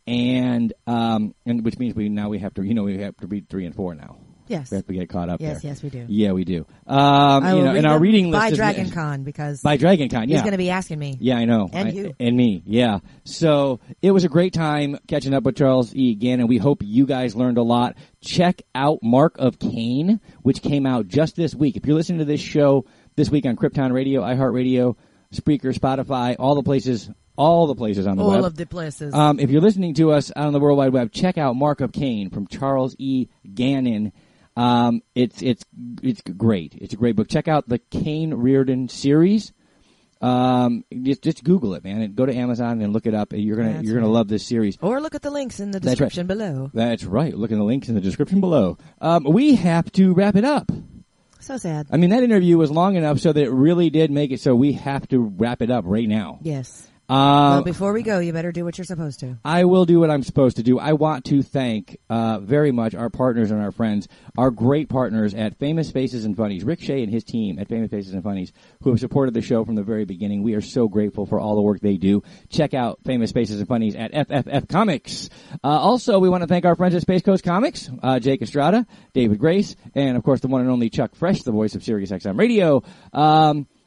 and which means we have to read 3 and 4 now. Yes. We have to get caught up there. Yes, we do. Yeah, we do. And our reading list by Dragon Con because by Dragon Con, he's going to be asking me. Yeah, I know. And you. And me, yeah. So it was a great time catching up with Charles E. Gannon. We hope you guys learned a lot. Check out Mark of Caine, which came out just this week. If you're listening to this show this week on Krypton Radio, iHeartRadio, Spreaker, Spotify, all the places on the web. All of the places. If you're listening to us on the World Wide Web, check out Mark of Caine from Charles E. Gannon. It's great. It's a great book. Check out the Caine Riordan series. Just Google it, man, and go to Amazon and look it up. You're gonna love this series. Or look at the links in the description below. That's right. Look at the links in the description below. We have to wrap it up. So sad. I mean, that interview was long enough so that it really did make it so we have to wrap it up right now. Yes. Well, before we go, you better do what you're supposed to. I will do what I'm supposed to do. I want to thank very much our partners and our friends, our great partners at Famous Faces and Funnies, Rick Shea and his team at Famous Faces and Funnies, who have supported the show from the very beginning. We are so grateful for all the work they do. Check out Famous Faces and Funnies at FFF Comics. Also, we want to thank our friends at Space Coast Comics, Jake Estrada, David Grace, and, of course, the one and only Chuck Fresh, the voice of Sirius XM Radio.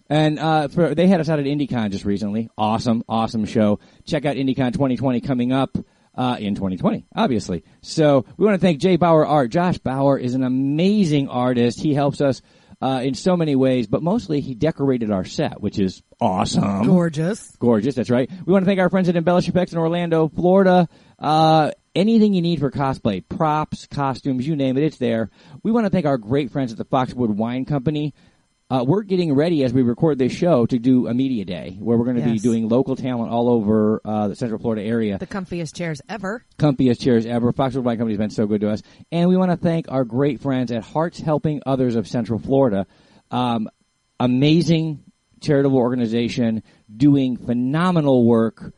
They had us out at IndieCon just recently. Awesome show. Check out IndieCon 2020 coming up in 2020, obviously. So we want to thank Jay Bauer Art. Josh Bauer is an amazing artist. He helps us in so many ways, but mostly he decorated our set, which is awesome. Gorgeous, that's right. We want to thank our friends at Embellish Effects in Orlando, Florida. Anything you need for cosplay, props, costumes, you name it, it's there. We want to thank our great friends at the Foxwood Wine Company. We're getting ready as we record this show to do a media day where we're going to be doing local talent all over the Central Florida area. The comfiest chairs ever. Foxwood Wine Company has been so good to us. And we want to thank our great friends at Hearts Helping Others of Central Florida. Amazing charitable organization doing phenomenal work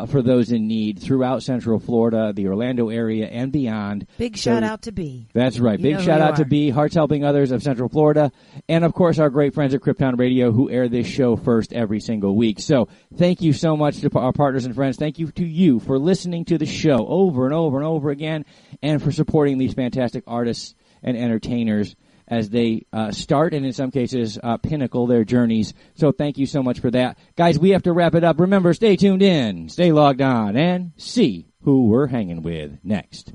for those in need throughout Central Florida, the Orlando area, and beyond. Big shout out to B. That's right. Big shout out to B, Hearts Helping Others of Central Florida. And, of course, our great friends at Krypton Radio who air this show first every single week. So thank you so much to our partners and friends. Thank you to you for listening to the show over and over and over again and for supporting these fantastic artists and entertainers as they start and in some cases pinnacle their journeys. So thank you so much for that. Guys, we have to wrap it up. Remember, stay tuned in, stay logged on, and see who we're hanging with next.